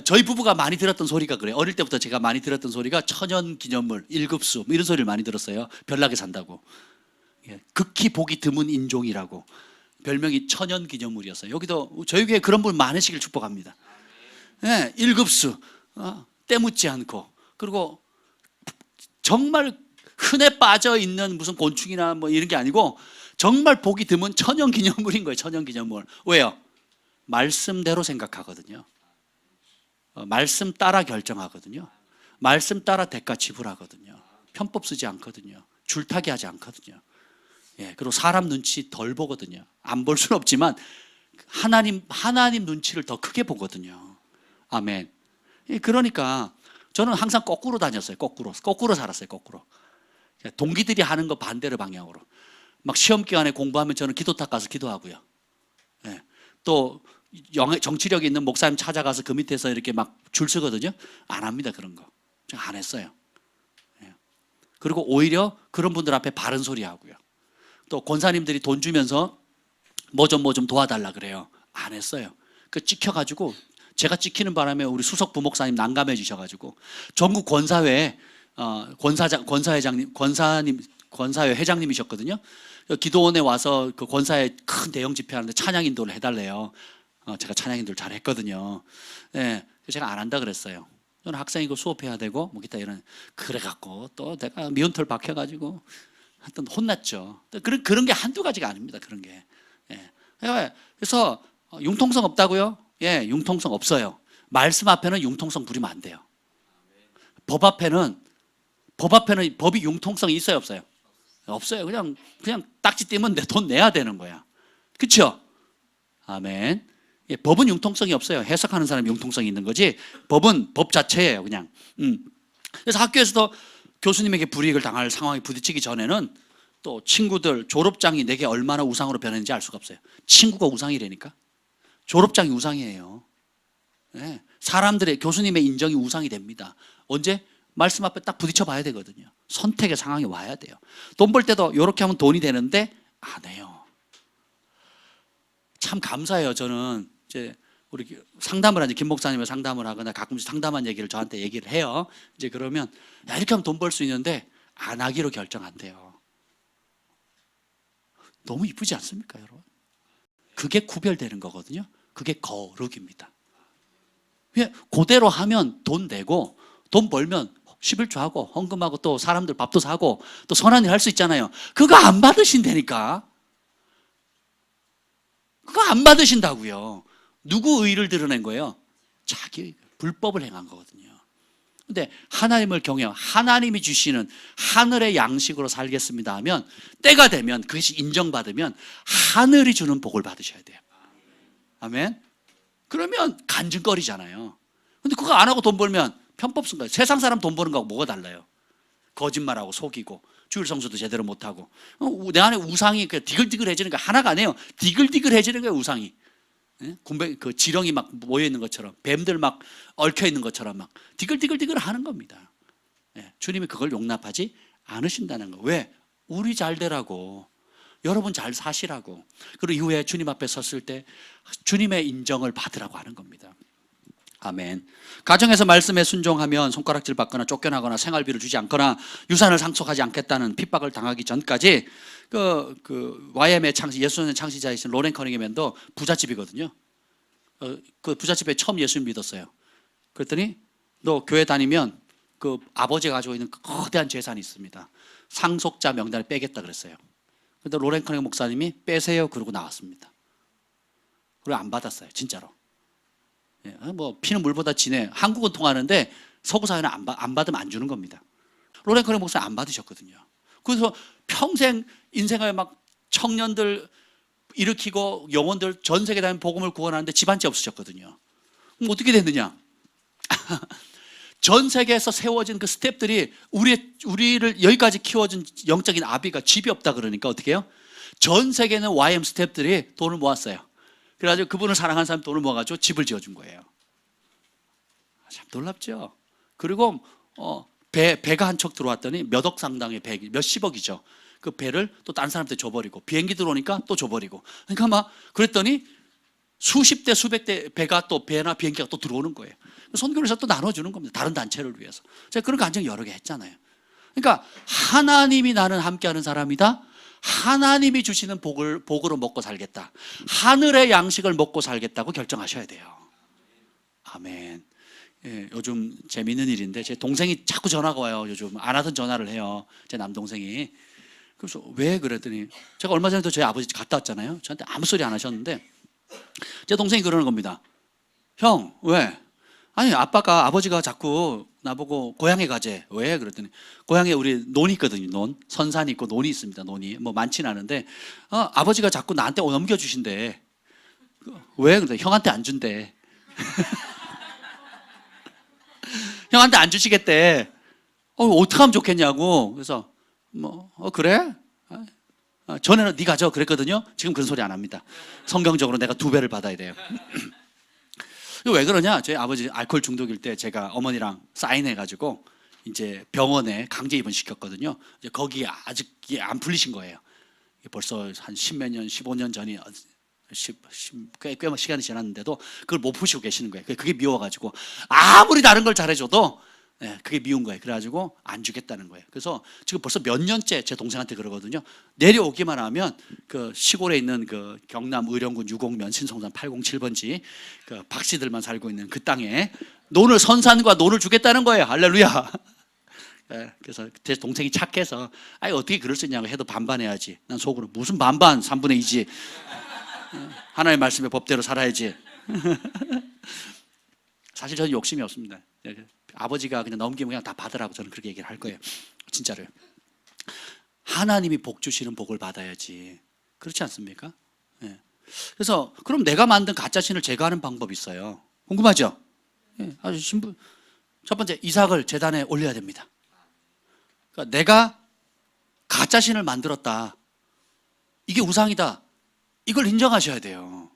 저희 부부가 많이 들었던 소리가 그래요. 어릴 때부터 제가 많이 들었던 소리가 천연기념물 1급수 뭐 이런 소리를 많이 들었어요. 별나게 산다고. 극히 보기 드문 인종이라고 별명이 천연기념물이었어요. 여기도 저희 교회에 그런 분 많으시길 축복합니다. 1급수 때 묻지 않고, 그리고 정말 흔해 빠져 있는 무슨 곤충이나 뭐 이런 게 아니고 정말 보기 드문 천연기념물인 거예요. 천연기념물. 왜요? 말씀대로 생각하거든요. 말씀 따라 결정하거든요. 말씀 따라 대가 지불하거든요. 편법 쓰지 않거든요. 줄타기 하지 않거든요. 예, 그리고 사람 눈치 덜 보거든요. 안 볼 수는 없지만 하나님 눈치를 더 크게 보거든요. 아멘. 예, 그러니까 저는 항상 거꾸로 다녔어요. 거꾸로 살았어요. 거꾸로. 동기들이 하는 거 반대로 방향으로. 막 시험 기간에 공부하면 저는 기도탁 가서 기도하고요. 예, 또 정치력 있는 목사님 찾아가서 그 밑에서 이렇게 막 줄 서거든요. 안 합니다. 그런 거. 제가 안 했어요. 예. 그리고 오히려 그런 분들 앞에 바른 소리 하고요. 또 권사님들이 돈 주면서 뭐 좀 도와달라 그래요. 안 했어요. 그 찍혀가지고 제가 찍히는 바람에 우리 수석 부목사님 난감해 주셔가지고 전국 권사회 권사회 회장님이셨거든요. 기도원에 와서 그 권사회 큰 대형 집회하는데 찬양 인도를 해달래요. 제가 찬양 인도를 잘 했거든요. 예, 제가 안 한다 그랬어요. 저는 학생이고 수업해야 되고 뭐 기타 이런, 그래갖고 또 내가 미운털 박혀가지고 하여튼 혼났죠. 그런 게 한두 가지가 아닙니다. 그런 게. 예. 그래서 융통성 없다고요? 예, 융통성 없어요. 말씀 앞에는 융통성 부리면 안 돼요. 법 앞에는 법이 융통성이 있어요, 없어요? 없어요. 그냥 딱지 띄면 내 돈 내야 되는 거야. 그렇죠? 아멘. 예, 법은 융통성이 없어요. 해석하는 사람이 융통성이 있는 거지, 법은 법 자체예요, 그냥. 그래서 학교에서도 교수님에게 불이익을 당할 상황에 부딪히기 전에는 또 친구들 졸업장이 내게 얼마나 우상으로 변했는지 알 수가 없어요. 친구가 우상이라니까. 졸업장이 우상이에요. 네. 사람들의, 교수님의 인정이 우상이 됩니다. 언제? 말씀 앞에 딱 부딪혀 봐야 되거든요. 선택의 상황이 와야 돼요. 돈 벌 때도 이렇게 하면 돈이 되는데 안 해요. 참 감사해요. 저는 이제 우리 상담을 하지, 김 목사님을 상담을 하거나 가끔씩 상담한 얘기를 저한테 얘기를 해요. 이제 그러면 야, 이렇게 하면 돈 벌 수 있는데 안 하기로 결정한대요. 너무 이쁘지 않습니까, 여러분? 그게 구별되는 거거든요. 그게 거룩입니다. 그대로 하면 돈 내고, 돈 벌면 11조 하고 헌금하고 또 사람들 밥도 사고 또 선한 일 할 수 있잖아요. 그거 안 받으신다니까. 그거 안 받으신다고요. 누구 의를 드러낸 거예요? 자기 불법을 행한 거거든요. 근데 하나님을 경외, 하나님이 주시는 하늘의 양식으로 살겠습니다 하면, 때가 되면 그것이 인정받으면 하늘이 주는 복을 받으셔야 돼요. 아멘. 그러면 간증거리잖아요. 근데 그거 안 하고 돈 벌면 편법 쓴 거예요. 세상 사람 돈 버는 거하고 뭐가 달라요? 거짓말하고 속이고 주일 성수도 제대로 못하고, 내 안에 우상이 디글디글해지는 거 하나가 아니에요. 디글디글해지는 거예요, 우상이. 그 지렁이 막 모여 있는 것처럼, 뱀들 막 얽혀 있는 것처럼 막 디글디글 하는 겁니다. 주님이 그걸 용납하지 않으신다는 거. 왜? 우리 잘 되라고, 여러분 잘 사시라고, 그리고 이후에 주님 앞에 섰을 때 주님의 인정을 받으라고 하는 겁니다. 아멘. 가정에서 말씀에 순종하면 손가락질 받거나 쫓겨나거나 생활비를 주지 않거나 유산을 상속하지 않겠다는 핍박을 당하기 전까지 YM의 예수님의 창시자이신 로렌 커닝햄도 부잣집이거든요. 그 부잣집에 처음 예수님 믿었어요. 그랬더니 너 교회 다니면 그 아버지가 가지고 있는 거대한 재산이 있습니다. 상속자 명단을 빼겠다 그랬어요. 그런데 로렌 커닝 목사님이 빼세요 그러고 나왔습니다. 그리고 안 받았어요, 진짜로. 뭐 피는 물보다 진해. 한국은 통하는데 서구 사회는 안 받으면 안 주는 겁니다. 로렌 커닝 목사님 안 받으셨거든요. 그래서 평생 인생을 막 청년들 일으키고 영혼들 전 세계 다니면 복음을 구원하는데 집 한 채 없으셨거든요. 그럼 어떻게 됐느냐? 전 세계에서 세워진 그 스텝들이 우리를 여기까지 키워준 영적인 아비가 집이 없다 그러니까 어떻게 해요? 전 세계는 YM 스텝들이 돈을 모았어요. 그래가지고 그분을 사랑하는 사람이 돈을 모아가지고 집을 지어준 거예요. 참 놀랍죠? 그리고 배가 한 척 들어왔더니 몇 억 상당의 배, 몇십억이죠. 그 배를 또 다른 사람한테 줘버리고 비행기 들어오니까 또 줘버리고. 그러니까 막 그랬더니 수십 대 수백 대 배가 또 배나 비행기가 또 들어오는 거예요. 선교에서 또 나눠주는 겁니다. 다른 단체를 위해서. 제가 그런 간증 여러 개 했잖아요. 그러니까 하나님이 나는 함께하는 사람이다. 하나님이 주시는 복으로 먹고 살겠다. 하늘의 양식을 먹고 살겠다고 결정하셔야 돼요. 아멘. 예, 요즘 재미있는 일인데 제 동생이 자꾸 전화가 와요. 요즘 안 하던 전화를 해요. 제 남동생이. 그래서 왜 그랬더니 제가 얼마 전에도 저희 아버지 집 갔다 왔잖아요. 저한테 아무 소리 안 하셨는데 제 동생이 그러는 겁니다. 형, 왜? 아니 아버지가 자꾸 나보고 고향에 가재. 왜? 그랬더니 고향에 우리 논이 있거든요. 논, 선산이 있고 논이 있습니다. 논이 뭐 많지는 않은데 아버지가 자꾸 나한테 넘겨주신대. 왜? 그랬더니 형한테 안 준대. 형한테 안 주시겠대. 어떻게 하면 좋겠냐고. 그래서 그래? 전에는 네가 줘 그랬거든요. 지금 그런 소리 안 합니다. 성경적으로 내가 2배를 받아야 돼요. 왜 그러냐? 저희 아버지 알코올 중독일 때 제가 어머니랑 사인해가지고 이제 병원에 강제 입원시켰거든요. 이제 거기 아직 안 풀리신 거예요. 벌써 한 10몇 년, 15년 전이 꽤 시간이 지났는데도 그걸 못 푸시고 계시는 거예요. 그게 미워가지고 아무리 다른 걸 잘해줘도 그게 미운 거예요. 그래가지고 안 주겠다는 거예요. 그래서 지금 벌써 몇 년째 제 동생한테 그러거든요. 내려오기만 하면 그 시골에 있는 그 경남 의령군 유곡면 신성산 807번지 그 박씨들만 살고 있는 그 땅에 선산과 논을 주겠다는 거예요. 할렐루야. 그래서 제 동생이 착해서 어떻게 그럴 수 있냐고 해도 반반해야지. 난 속으로 무슨 반반 3분의 2지. 하나님의 말씀의 법대로 살아야지. 사실 저는 욕심이 없습니다. 아버지가 그냥 넘기면 그냥 다 받으라고 저는 그렇게 얘기를 할 거예요. 진짜로요. 하나님이 복 주시는 복을 받아야지. 그렇지 않습니까? 네. 그래서 그럼 내가 만든 가짜 신을 제거하는 방법이 있어요. 궁금하죠? 네. 아주 첫 번째, 이삭을 제단에 올려야 됩니다. 그러니까 내가 가짜 신을 만들었다. 이게 우상이다. 이걸 인정하셔야 돼요.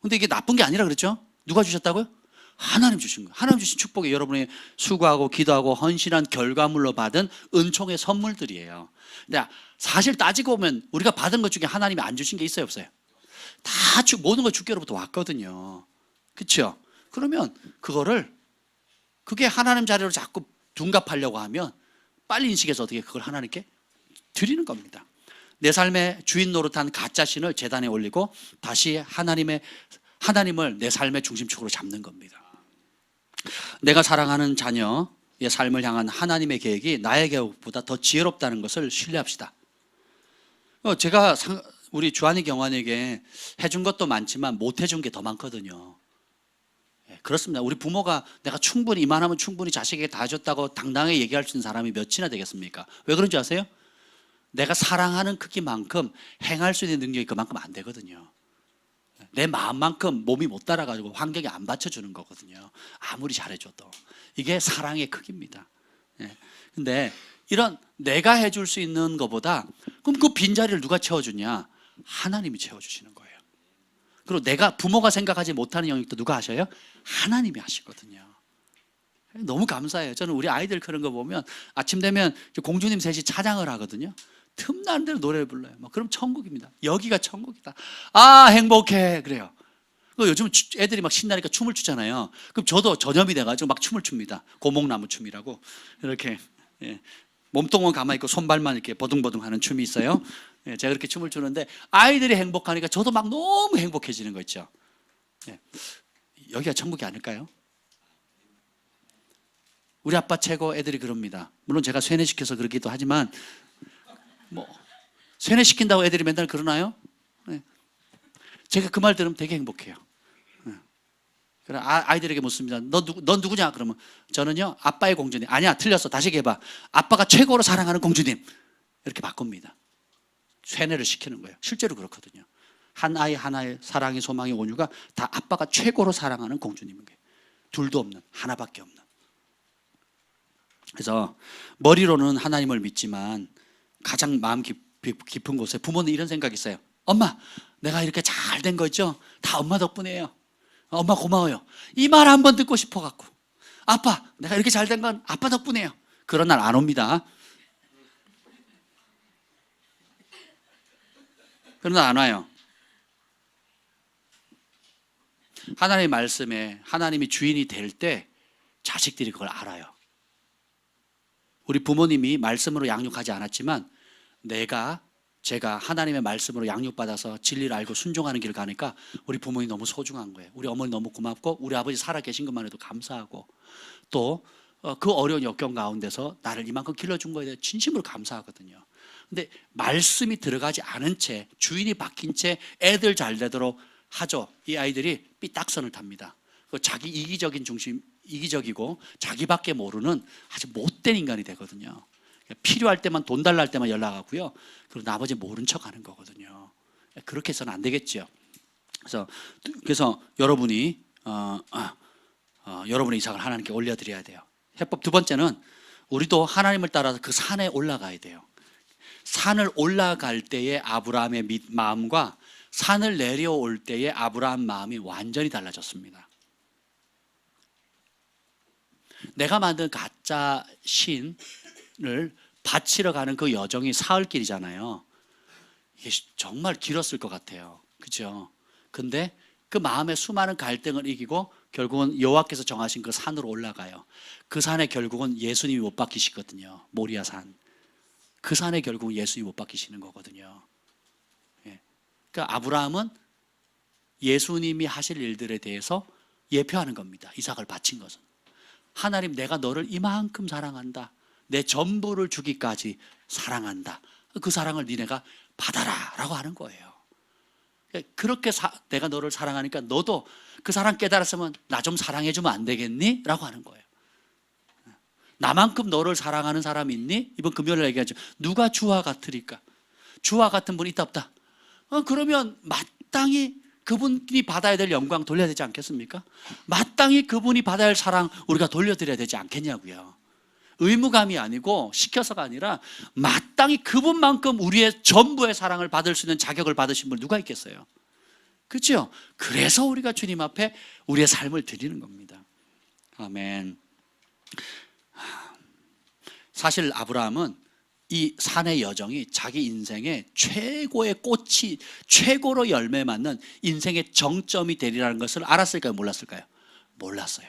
근데 이게 나쁜 게 아니라 그랬죠? 누가 주셨다고요? 하나님 주신 거예요. 하나님 주신 축복이 여러분이 수고하고 기도하고 헌신한 결과물로 받은 은총의 선물들이에요. 근데 사실 따지고 보면 우리가 받은 것 중에 하나님이 안 주신 게 있어요, 없어요? 다 모든 걸 주께로부터 왔거든요. 그렇죠? 그러면 그게 하나님 자리로 자꾸 둔갑하려고 하면 빨리 인식해서 어떻게 그걸 하나님께 드리는 겁니다. 내 삶의 주인 노릇한 가짜 신을 제단에 올리고 다시 하나님을 내 삶의 중심축으로 잡는 겁니다. 내가 사랑하는 자녀의 삶을 향한 하나님의 계획이 나의 계획보다 더 지혜롭다는 것을 신뢰합시다. 제가 우리 주한이 경환에게 해준 것도 많지만 못 해준 게 더 많거든요. 그렇습니다. 우리 부모가 내가 충분히 이만하면 충분히 자식에게 다 줬다고 당당하게 얘기할 수 있는 사람이 몇이나 되겠습니까? 왜 그런지 아세요? 내가 사랑하는 크기만큼 행할 수 있는 능력이 그만큼 안 되거든요. 내 마음만큼 몸이 못 따라가지고 환경이 안 받쳐주는 거거든요. 아무리 잘해줘도. 이게 사랑의 크기입니다. 근데 이런 내가 해줄 수 있는 것보다 그럼 그 빈자리를 누가 채워주냐? 하나님이 채워주시는 거예요. 그리고 내가 부모가 생각하지 못하는 영역도 누가 하셔요? 하나님이 하시거든요. 너무 감사해요. 저는 우리 아이들 그런 거 보면 아침 되면 공주님 셋이 찬양을 하거든요. 틈나는 대로 노래를 불러요. 그럼 천국입니다. 여기가 천국이다. 아, 행복해. 그래요. 요즘 애들이 막 신나니까 춤을 추잖아요. 그럼 저도 전염이 돼가지고 막 춤을 춥니다. 고목나무 춤이라고. 이렇게 예. 몸통은 가만히 있고 손발만 이렇게 버둥버둥 하는 춤이 있어요. 예, 제가 그렇게 춤을 추는데 아이들이 행복하니까 저도 막 너무 행복해지는 거 있죠. 예. 여기가 천국이 아닐까요? 우리 아빠 최고, 애들이 그럽니다. 물론 제가 세뇌시켜서 그러기도 하지만 뭐 세뇌시킨다고 애들이 맨날 그러나요? 네. 제가 그 말 들으면 되게 행복해요. 네. 그래 아이들에게 묻습니다. 넌 누구냐? 그러면 저는요 아빠의 공주님. 아니야, 틀렸어. 다시 얘기해봐. 아빠가 최고로 사랑하는 공주님. 이렇게 바꿉니다. 세뇌를 시키는 거예요. 실제로 그렇거든요. 한 아이 하나의 사랑의 소망의 온유가 다 아빠가 최고로 사랑하는 공주님인 거예요. 둘도 없는, 하나밖에 없는. 그래서 머리로는 하나님을 믿지만 가장 마음 깊은 곳에 부모는 이런 생각이 있어요. 엄마, 내가 이렇게 잘 된 거 있죠? 다 엄마 덕분이에요. 엄마 고마워요. 이 말 한번 듣고 싶어갖고. 아빠, 내가 이렇게 잘 된 건 아빠 덕분이에요. 그런 날 안 옵니다. 그런 날 안 와요. 하나님의 말씀에 하나님이 주인이 될 때 자식들이 그걸 알아요. 우리 부모님이 말씀으로 양육하지 않았지만 제가 하나님의 말씀으로 양육받아서 진리를 알고 순종하는 길을 가니까 우리 부모님 너무 소중한 거예요. 우리 어머니 너무 고맙고 우리 아버지 살아계신 것만 해도 감사하고 또 그 어려운 역경 가운데서 나를 이만큼 길러준 거에 대해 진심으로 감사하거든요. 근데 말씀이 들어가지 않은 채 주인이 바뀐 채 애들 잘 되도록 하죠. 이 아이들이 삐딱선을 탑니다. 자기 이기적이고 자기밖에 모르는 아주 못된 인간이 되거든요. 필요할 때만 돈 달라 할 때만 연락하고요. 그리고 나머지 모른 척 하는 거거든요. 그렇게 해서는 안 되겠죠. 그래서 여러분이 여러분의 이삭을 하나님께 올려드려야 돼요. 해법 두 번째는 우리도 하나님을 따라서 그 산에 올라가야 돼요. 산을 올라갈 때의 아브라함의 마음과 산을 내려올 때의 아브라함 마음이 완전히 달라졌습니다. 내가 만든 가짜 신을 바치러 가는 그 여정이 사흘길이잖아요. 이게 정말 길었을 것 같아요. 그렇죠? 근데 그 마음의 수많은 갈등을 이기고 결국은 여호와께서 정하신 그 산으로 올라가요. 그 산에 결국은 예수님이 못 박히시거든요. 모리아 산. 그 산에 결국은 예수님이 못 박히시는 거거든요. 예. 그러니까 아브라함은 예수님이 하실 일들에 대해서 예표하는 겁니다. 이삭을 바친 것은. 하나님, 내가 너를 이만큼 사랑한다. 내 전부를 주기까지 사랑한다. 그 사랑을 니네가 받아라 라고 하는 거예요. 그렇게 내가 너를 사랑하니까 너도 그 사랑 깨달았으면 나 좀 사랑해주면 안 되겠니? 라고 하는 거예요. 나만큼 너를 사랑하는 사람이 있니? 이번 금요일에 얘기하죠. 누가 주와 같으리까? 주와 같은 분이 있다 없다? 그러면 마땅히 그분이 받아야 될 영광 돌려야 되지 않겠습니까? 마땅히 그분이 받아야 할 사랑 우리가 돌려드려야 되지 않겠냐고요. 의무감이 아니고 시켜서가 아니라 마땅히 그분만큼 우리의 전부의 사랑을 받을 수 있는 자격을 받으신 분 누가 있겠어요? 그렇죠? 그래서 우리가 주님 앞에 우리의 삶을 드리는 겁니다. 아멘. 사실 아브라함은 이 산의 여정이 자기 인생의 최고의 꽃이 최고로 열매 맺는 인생의 정점이 되리라는 것을 알았을까요? 몰랐을까요? 몰랐어요.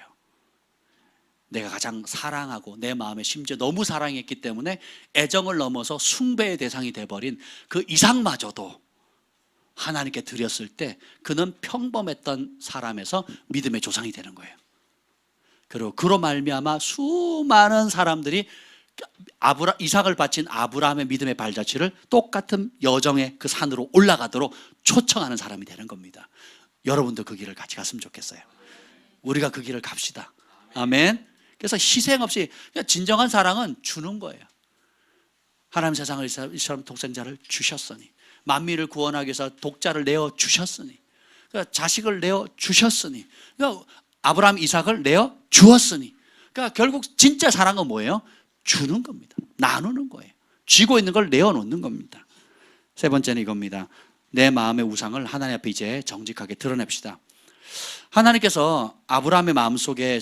내가 가장 사랑하고 내 마음에 심지어 너무 사랑했기 때문에 애정을 넘어서 숭배의 대상이 돼버린 그 이삭마저도 하나님께 드렸을 때 그는 평범했던 사람에서 믿음의 조상이 되는 거예요. 그리고 그로 말미암아 수많은 사람들이 이삭을 바친 아브라함의 믿음의 발자취를 똑같은 여정의 그 산으로 올라가도록 초청하는 사람이 되는 겁니다. 여러분도 그 길을 같이 갔으면 좋겠어요. 우리가 그 길을 갑시다. 아멘. 그래서 희생 없이 진정한 사랑은 주는 거예요. 하나님 세상을 이처럼 독생자를 주셨으니, 만민을 구원하기 위해서 독자를 내어 주셨으니, 그러니까 자식을 내어 주셨으니, 그러니까 아브라함 이삭을 내어 주었으니, 그러니까 결국 진짜 사랑은 뭐예요? 주는 겁니다. 나누는 거예요. 쥐고 있는 걸 내어놓는 겁니다. 세 번째는 이겁니다. 내 마음의 우상을 하나님 앞에 이제 정직하게 드러냅시다. 하나님께서 아브라함의 마음속에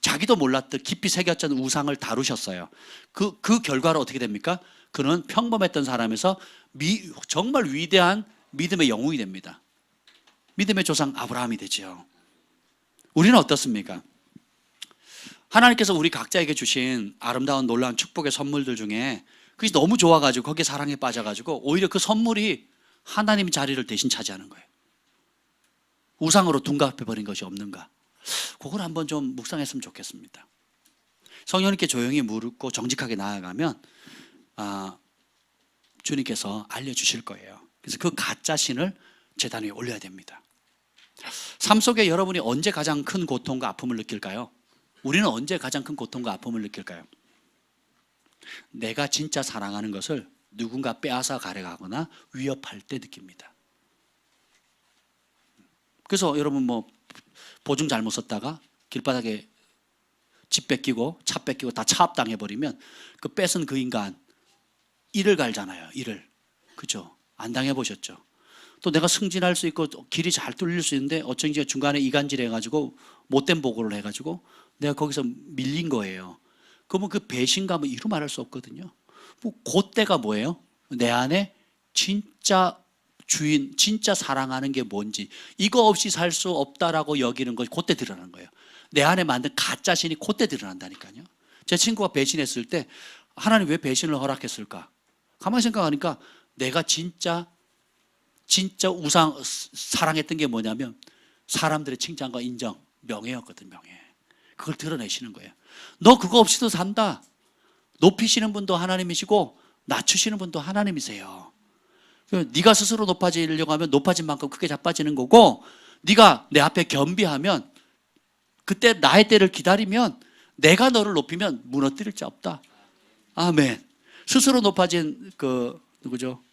자기도 몰랐듯 깊이 새겼던 우상을 다루셨어요. 그 결과로 어떻게 됩니까? 그는 평범했던 사람에서 정말 위대한 믿음의 영웅이 됩니다. 믿음의 조상 아브라함이 되죠. 우리는 어떻습니까? 하나님께서 우리 각자에게 주신 아름다운 놀라운 축복의 선물들 중에 그게 너무 좋아가지고 거기에 사랑에 빠져가지고 오히려 그 선물이 하나님의 자리를 대신 차지하는 거예요. 우상으로 둔갑해버린 것이 없는가? 그걸 한번 좀 묵상했으면 좋겠습니다. 성령님께 조용히 묻고 정직하게 나아가면 주님께서 알려주실 거예요. 그래서 그 가짜신을 제단 위에 올려야 됩니다. 삶 속에 여러분이 언제 가장 큰 고통과 아픔을 느낄까요? 우리는 언제 가장 큰 고통과 아픔을 느낄까요? 내가 진짜 사랑하는 것을 누군가 빼앗아 가려가거나 위협할 때 느낍니다. 그래서 여러분 보증 잘못 썼다가 길바닥에 집 뺏기고 차 뺏기고 다 차압당해버리면 그 뺏은 그 인간 이를 갈잖아요. 이를. 그죠? 안 당해보셨죠? 또 내가 승진할 수 있고 길이 잘 뚫릴 수 있는데 어쩐지 중간에 이간질 해가지고 못된 보고를 해가지고 내가 거기서 밀린 거예요. 그러면 그 배신감은 이루 말할 수 없거든요. 그때가 뭐예요? 내 안에 진짜 주인, 진짜 사랑하는 게 뭔지, 이거 없이 살 수 없다라고 여기는 것이 그때 드러나는 거예요. 내 안에 만든 가짜신이 그때 드러난다니까요. 제 친구가 배신했을 때 하나님 왜 배신을 허락했을까? 가만히 생각하니까 내가 진짜 사랑했던 게 뭐냐면 사람들의 칭찬과 인정, 명예였거든. 명예. 그걸 드러내시는 거예요. 너 그거 없이도 산다. 높이시는 분도 하나님이시고 낮추시는 분도 하나님이세요. 네가 스스로 높아지려고 하면 높아진 만큼 크게 자빠지는 거고, 네가 내 앞에 겸비하면, 그때 나의 때를 기다리면, 내가 너를 높이면 무너뜨릴 자 없다. 아멘. 스스로 높아진 누구죠?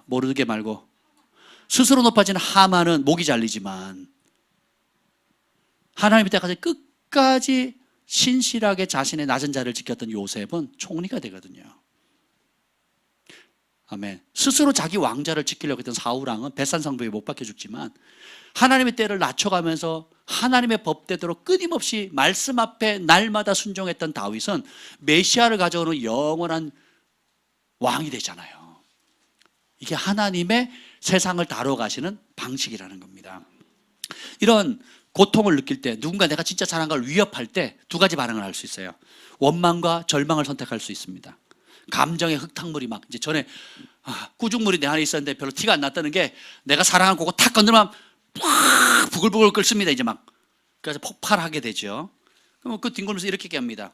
모르게 말고 스스로 높아진 하만은 목이 잘리지만 하나님의 때까지 끝까지 신실하게 자신의 낮은 자를 지켰던 요셉은 총리가 되거든요. 아멘. 스스로 자기 왕자를 지키려고 했던 사울왕은 벳산성벽에 못 박혀 죽지만 하나님의 때를 낮춰가면서 하나님의 법대로 끊임없이 말씀 앞에 날마다 순종했던 다윗은 메시아를 가져오는 영원한 왕이 되잖아요. 이게 하나님의 세상을 다뤄가시는 방식이라는 겁니다. 이런 고통을 느낄 때, 누군가 내가 진짜 사랑한 걸 위협할 때 두 가지 반응을 할 수 있어요. 원망과 절망을 선택할 수 있습니다. 감정의 흙탕물이 막 이제 전에 꾸중물이 내 안에 있었는데 별로 티가 안 났다는 게, 내가 사랑한 그거 탁 건드리면 팍 부글부글 끓습니다. 이제 막. 그래서 폭발하게 되죠. 그럼 그 뒹굴면서 이렇게 얘기합니다.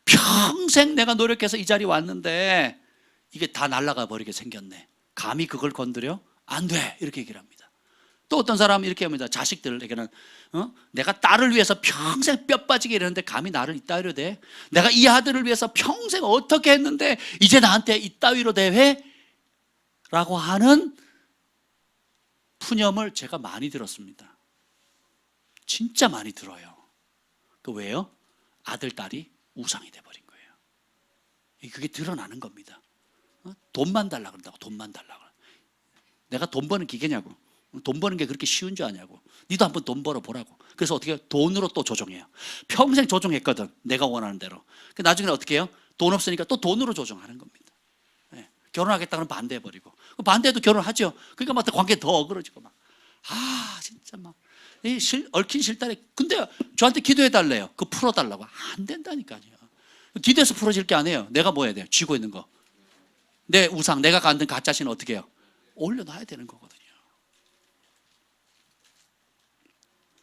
평생 내가 노력해서 이 자리에 왔는데 이게 다 날아가 버리게 생겼네. 감히 그걸 건드려? 안 돼. 이렇게 얘기를 합니다. 또 어떤 사람은 이렇게 합니다. 자식들에게는 내가 딸을 위해서 평생 뼈 빠지게 이러는데 감히 나를 이따위로 대? 내가 이 아들을 위해서 평생 어떻게 했는데 이제 나한테 이따위로 대해? 라고 하는 푸념을 제가 많이 들었습니다. 진짜 많이 들어요. 그 왜요? 아들, 딸이 우상이 돼버린 거예요. 그게 드러나는 겁니다. 돈만 달라 그런다고. 돈만 달라. 내가 돈 버는 기계냐고. 돈 버는 게 그렇게 쉬운 줄 아냐고. 니도 한번 돈 벌어 보라고. 그래서 어떻게 해요? 돈으로 또 조종해요. 평생 조종했거든. 내가 원하는 대로. 나중에는 어떻게 해요? 돈 없으니까 또 돈으로 조종하는 겁니다. 네. 결혼하겠다는 반대해버리고. 반대해도 결혼하죠. 그러니까 막 관계 더 어그러지고 막. 진짜 막. 얽힌 실타래. 근데 저한테 기도해 달래요. 그거 풀어달라고. 안 된다니까요. 기도해서 풀어질 게 아니에요. 내가 뭐 해야 돼요? 쥐고 있는 거. 내 우상, 내가 만든 가짜신을 어떻게 해요? 올려놔야 되는 거거든요.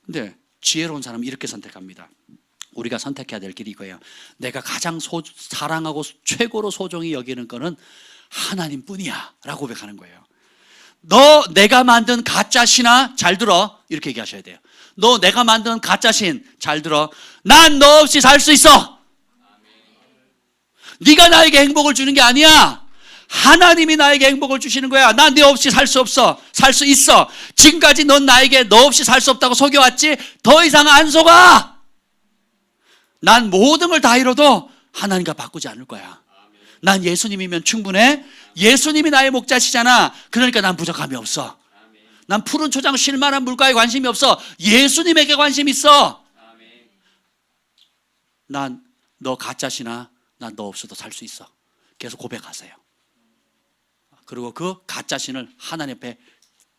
근데 지혜로운 사람은 이렇게 선택합니다. 우리가 선택해야 될 길이 이거예요. 내가 가장 사랑하고 최고로 소중히 여기는 거는 하나님뿐이야 라고 고백하는 거예요. 너 내가 만든 가짜신아 잘 들어. 이렇게 얘기하셔야 돼요. 너 내가 만든 가짜신 잘 들어. 난 너 없이 살 수 있어. 네가 나에게 행복을 주는 게 아니야. 하나님이 나에게 행복을 주시는 거야. 난 네 없이 살 수 없어. 살 수 있어. 지금까지 넌 나에게 너 없이 살 수 없다고 속여왔지. 더 이상 안 속아. 난 모든 걸 다 잃어도 하나님과 바꾸지 않을 거야. 난 예수님이면 충분해. 예수님이 나의 목자시잖아. 그러니까 난 부족함이 없어. 난 푸른 초장 쉴 만한 물가에 관심이 없어. 예수님에게 관심 있어. 난 너 가짜시나 난 너 없어도 살 수 있어. 계속 고백하세요. 그리고 그 가짜신을 하나님 앞에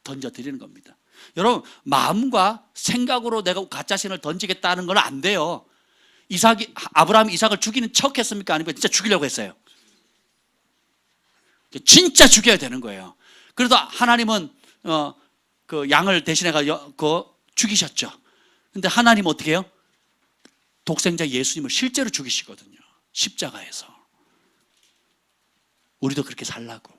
던져드리는 겁니다. 여러분, 마음과 생각으로 내가 가짜 신을 던지겠다는 건 안 돼요. 아브라함이 이삭을 죽이는 척 했습니까? 아니면 진짜 죽이려고 했어요? 진짜 죽여야 되는 거예요. 그래도 하나님은 그 양을 대신해가 죽이셨죠. 근데 하나님은 어떻게 해요? 독생자 예수님을 실제로 죽이시거든요. 십자가에서. 우리도 그렇게 살라고.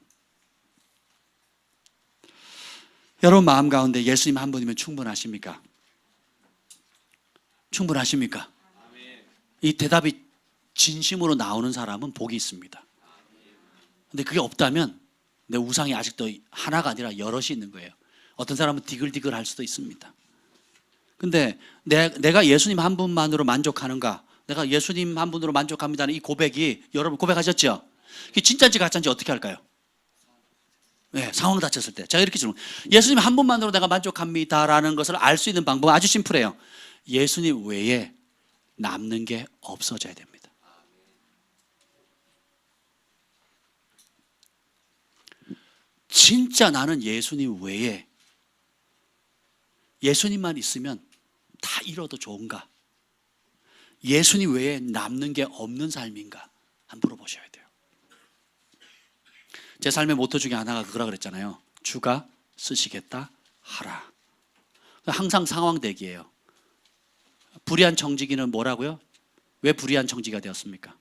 여러분 마음 가운데 예수님 한 분이면 충분하십니까? 충분하십니까? 이 대답이 진심으로 나오는 사람은 복이 있습니다. 근데 그게 없다면 내 우상이 아직도 하나가 아니라 여럿이 있는 거예요. 어떤 사람은 디글디글 할 수도 있습니다. 근데 내가 예수님 한 분만으로 만족하는가? 내가 예수님 한 분으로 만족합니다는 이 고백이, 여러분 고백하셨죠? 그게 진짜인지 가짜인지 어떻게 할까요? 네, 상황 닥쳤을 때. 제가 이렇게 질문, 예수님 한 분만으로 내가 만족합니다라는 것을 알 수 있는 방법은 아주 심플해요. 예수님 외에 남는 게 없어져야 됩니다. 진짜 나는 예수님 외에, 예수님만 있으면 다 잃어도 좋은가? 예수님 외에 남는 게 없는 삶인가? 한번 물어보셔야 돼요. 제 삶의 모토 중에 하나가 그거라 그랬잖아요. 주가 쓰시겠다 하라. 항상 상황 대기예요. 불의한 청지기는 뭐라고요? 왜 불의한 청지기가 되었습니까?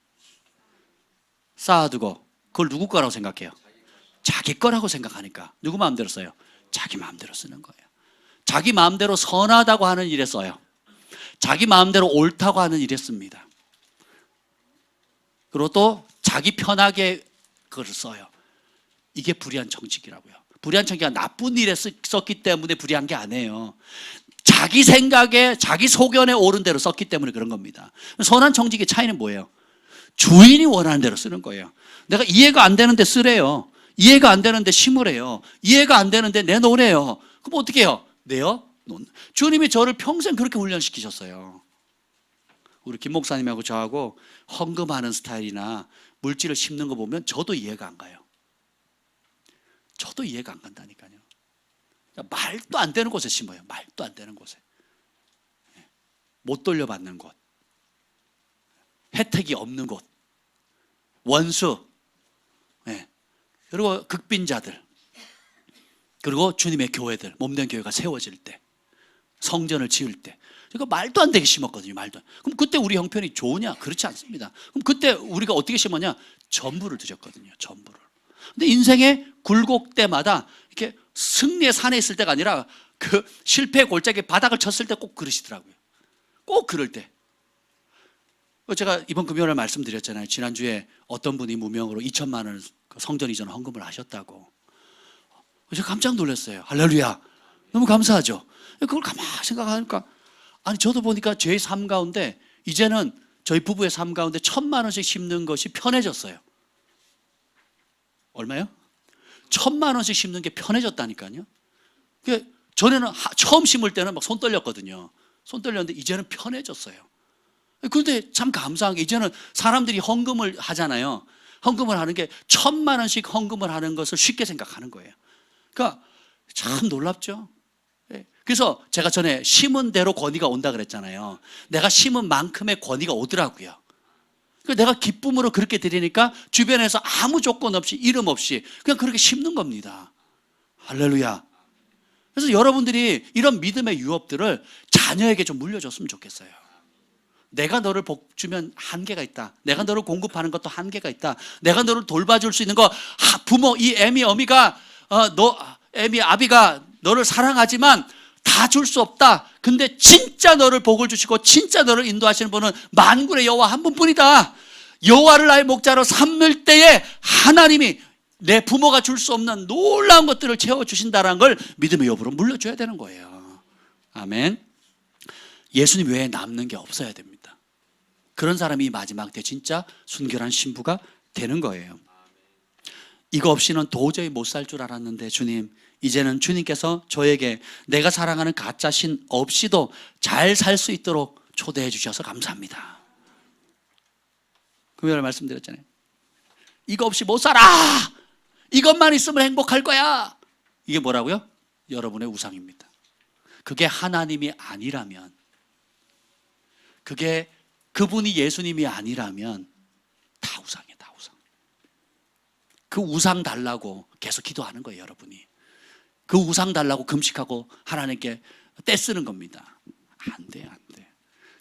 쌓아두고 그걸 누구 거라고 생각해요? 자기 거라고 생각하니까. 누구 마음대로 써요? 자기 마음대로 쓰는 거예요. 자기 마음대로 선하다고 하는 일에 써요. 자기 마음대로 옳다고 하는 일에 씁니다. 그리고 또 자기 편하게 그걸 써요. 이게 불의한 청지기라고요. 불의한 청지기가 나쁜 일에 썼기 때문에 불의한 게 아니에요. 자기 생각에, 자기 소견에 옳은 대로 썼기 때문에 그런 겁니다. 선한 청지기의 차이는 뭐예요? 주인이 원하는 대로 쓰는 거예요. 내가 이해가 안 되는데 쓰래요. 이해가 안 되는데 심으래요. 이해가 안 되는데 내놓으래요. 그럼 어떻게 해요? 내요? 주님이 저를 평생 그렇게 훈련시키셨어요. 우리 김 목사님하고 저하고 헌금하는 스타일이나 물질을 심는 거 보면 저도 이해가 안 가요. 저도 이해가 안 간다니까요. 말도 안 되는 곳에 심어요. 말도 안 되는 곳에. 못 돌려받는 곳. 혜택이 없는 곳. 원수. 그리고 극빈자들. 그리고 주님의 교회들, 몸된 교회가 세워질 때, 성전을 지을 때. 그러니까 말도 안 되게 심었거든요. 말도. 그럼 그때 우리 형편이 좋으냐? 그렇지 않습니다. 그럼 그때 우리가 어떻게 심었냐? 전부를 드렸거든요. 전부를. 근데 인생의 굴곡때마다 이렇게 승리의 산에 있을 때가 아니라 그 실패의 골짜기 바닥을 쳤을 때 꼭 그러시더라고요. 꼭 그럴 때. 제가 이번 금요일에 말씀드렸잖아요. 지난주에 어떤 분이 무명으로 2천만 원을 성전 이전 헌금을 하셨다고. 제가 깜짝 놀랐어요. 할렐루야. 너무 감사하죠. 그걸 가만히 생각하니까, 아니 저도 보니까 제 삶 가운데 이제는 저희 부부의 삶 가운데 1,000만 원씩 심는 것이 편해졌어요. 얼마요? 1,000만 원씩 심는 게 편해졌다니까요. 전에는 처음 심을 때는 막 손 떨렸거든요. 손 떨렸는데 이제는 편해졌어요. 그런데 참 감사한 게 이제는 사람들이 헌금을 하잖아요. 헌금을 하는 게 1,000만 원씩 헌금을 하는 것을 쉽게 생각하는 거예요. 그러니까 참 놀랍죠. 그래서 제가 전에 심은 대로 권위가 온다 그랬잖아요. 내가 심은 만큼의 권위가 오더라고요. 내가 기쁨으로 그렇게 드리니까 주변에서 아무 조건 없이, 이름 없이 그냥 그렇게 심는 겁니다. 할렐루야. 그래서 여러분들이 이런 믿음의 유업들을 자녀에게 좀 물려줬으면 좋겠어요. 내가 너를 복 주면 한계가 있다. 내가 너를 공급하는 것도 한계가 있다. 내가 너를 돌봐줄 수 있는 거, 부모, 이 애미 어미가 애미 아비가 너를 사랑하지만 다 줄 수 없다. 근데 진짜 너를 복을 주시고 진짜 너를 인도하시는 분은 만군의 여호와 한 분뿐이다. 여호와를 나의 목자로 삼을 때에 하나님이 내 부모가 줄 수 없는 놀라운 것들을 채워주신다는 걸 믿음의 여부로 물려줘야 되는 거예요. 아멘. 예수님 외에 남는 게 없어야 됩니다. 그런 사람이 마지막 때 진짜 순결한 신부가 되는 거예요. 이거 없이는 도저히 못 살 줄 알았는데 주님, 이제는 주님께서 저에게 내가 사랑하는 가짜 신 없이도 잘 살 수 있도록 초대해 주셔서 감사합니다. 금요일에 말씀드렸잖아요. 이거 없이 못 살아. 이것만 있으면 행복할 거야. 이게 뭐라고요? 여러분의 우상입니다. 그게 하나님이 아니라면, 그분이 예수님이 아니라면 다 우상이에요. 다 우상. 그 우상 달라고 계속 기도하는 거예요. 여러분이 그 우상 달라고 금식하고 하나님께 떼쓰는 겁니다. 안 돼, 안 돼.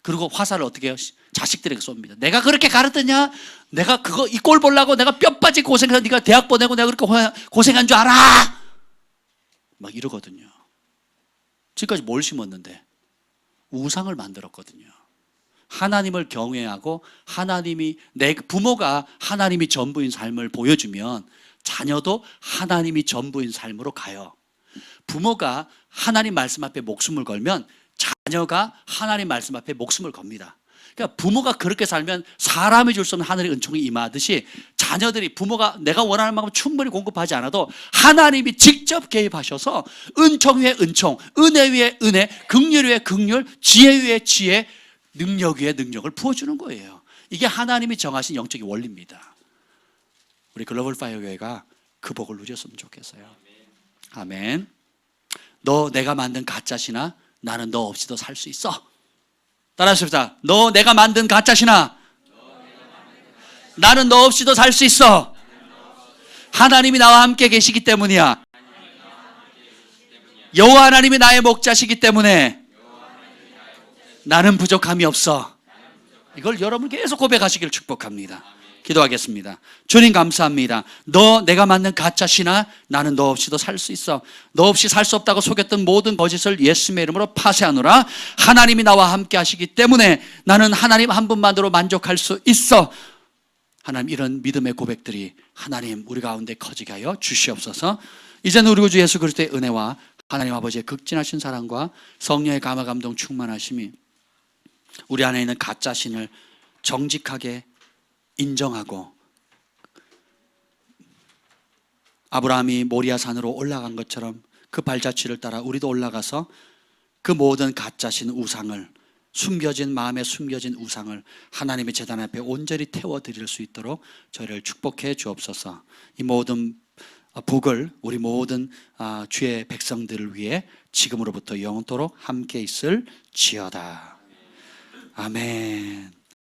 그리고 화살을 어떻게 해요? 자식들에게 쏩니다. 내가 그렇게 가르쳤냐? 내가 이 꼴 보려고 내가 뼈 빠지고 고생해서 네가 대학 보내고 내가 그렇게 고생한 줄 알아? 막 이러거든요. 지금까지 뭘 심었는데? 우상을 만들었거든요. 하나님을 경외하고 내 부모가 하나님이 전부인 삶을 보여주면 자녀도 하나님이 전부인 삶으로 가요. 부모가 하나님 말씀 앞에 목숨을 걸면 자녀가 하나님 말씀 앞에 목숨을 겁니다. 그러니까 부모가 그렇게 살면 사람이 줄 수 없는 하늘의 은총이 임하듯이 자녀들이 부모가 내가 원하는 만큼 충분히 공급하지 않아도 하나님이 직접 개입하셔서 은총 위에 은총, 은혜 위에 은혜, 긍휼 위에 긍휼, 지혜 위에 지혜, 능력 위에 능력을 부어주는 거예요. 이게 하나님이 정하신 영적인 원리입니다. 우리 글로벌 파이어 교회가 그 복을 누렸으면 좋겠어요. 아멘. 너 내가 만든 가짜시나 나는 너 없이도 살 수 있어. 따라하십시다. 너 내가 만든 가짜시나 나는 너 없이도 살 수 있어. 하나님이 나와 함께 계시기 때문이야. 여호와 하나님이 나의 목자시기 때문에 나는 부족함이 없어. 이걸 여러분 계속 고백하시기를 축복합니다. 기도하겠습니다. 주님 감사합니다. 너 내가 만든 가짜시나 나는 너 없이도 살 수 있어. 너 없이 살 수 없다고 속였던 모든 거짓을 예수님의 이름으로 파쇄하노라. 하나님이 나와 함께 하시기 때문에 나는 하나님 한 분만으로 만족할 수 있어. 하나님, 이런 믿음의 고백들이 하나님 우리 가운데 커지게 하여 주시옵소서. 이제는 우리 구 예수 그리스도의 은혜와 하나님 아버지의 극진하신 사랑과 성령의 감화 감동 충만하심이 우리 안에 있는 가짜신을 정직하게 인정하고 아브라함이 모리아 산으로 올라간 것처럼 그 발자취를 따라 우리도 올라가서 그 모든 가짜신 우상을, 숨겨진 마음에 숨겨진 우상을 하나님의 제단 앞에 온전히 태워드릴 수 있도록 저희를 축복해 주옵소서. 이 모든 복을 우리 모든 주의 백성들을 위해 지금으로부터 영원토록 함께 있을 지어다. 아멘.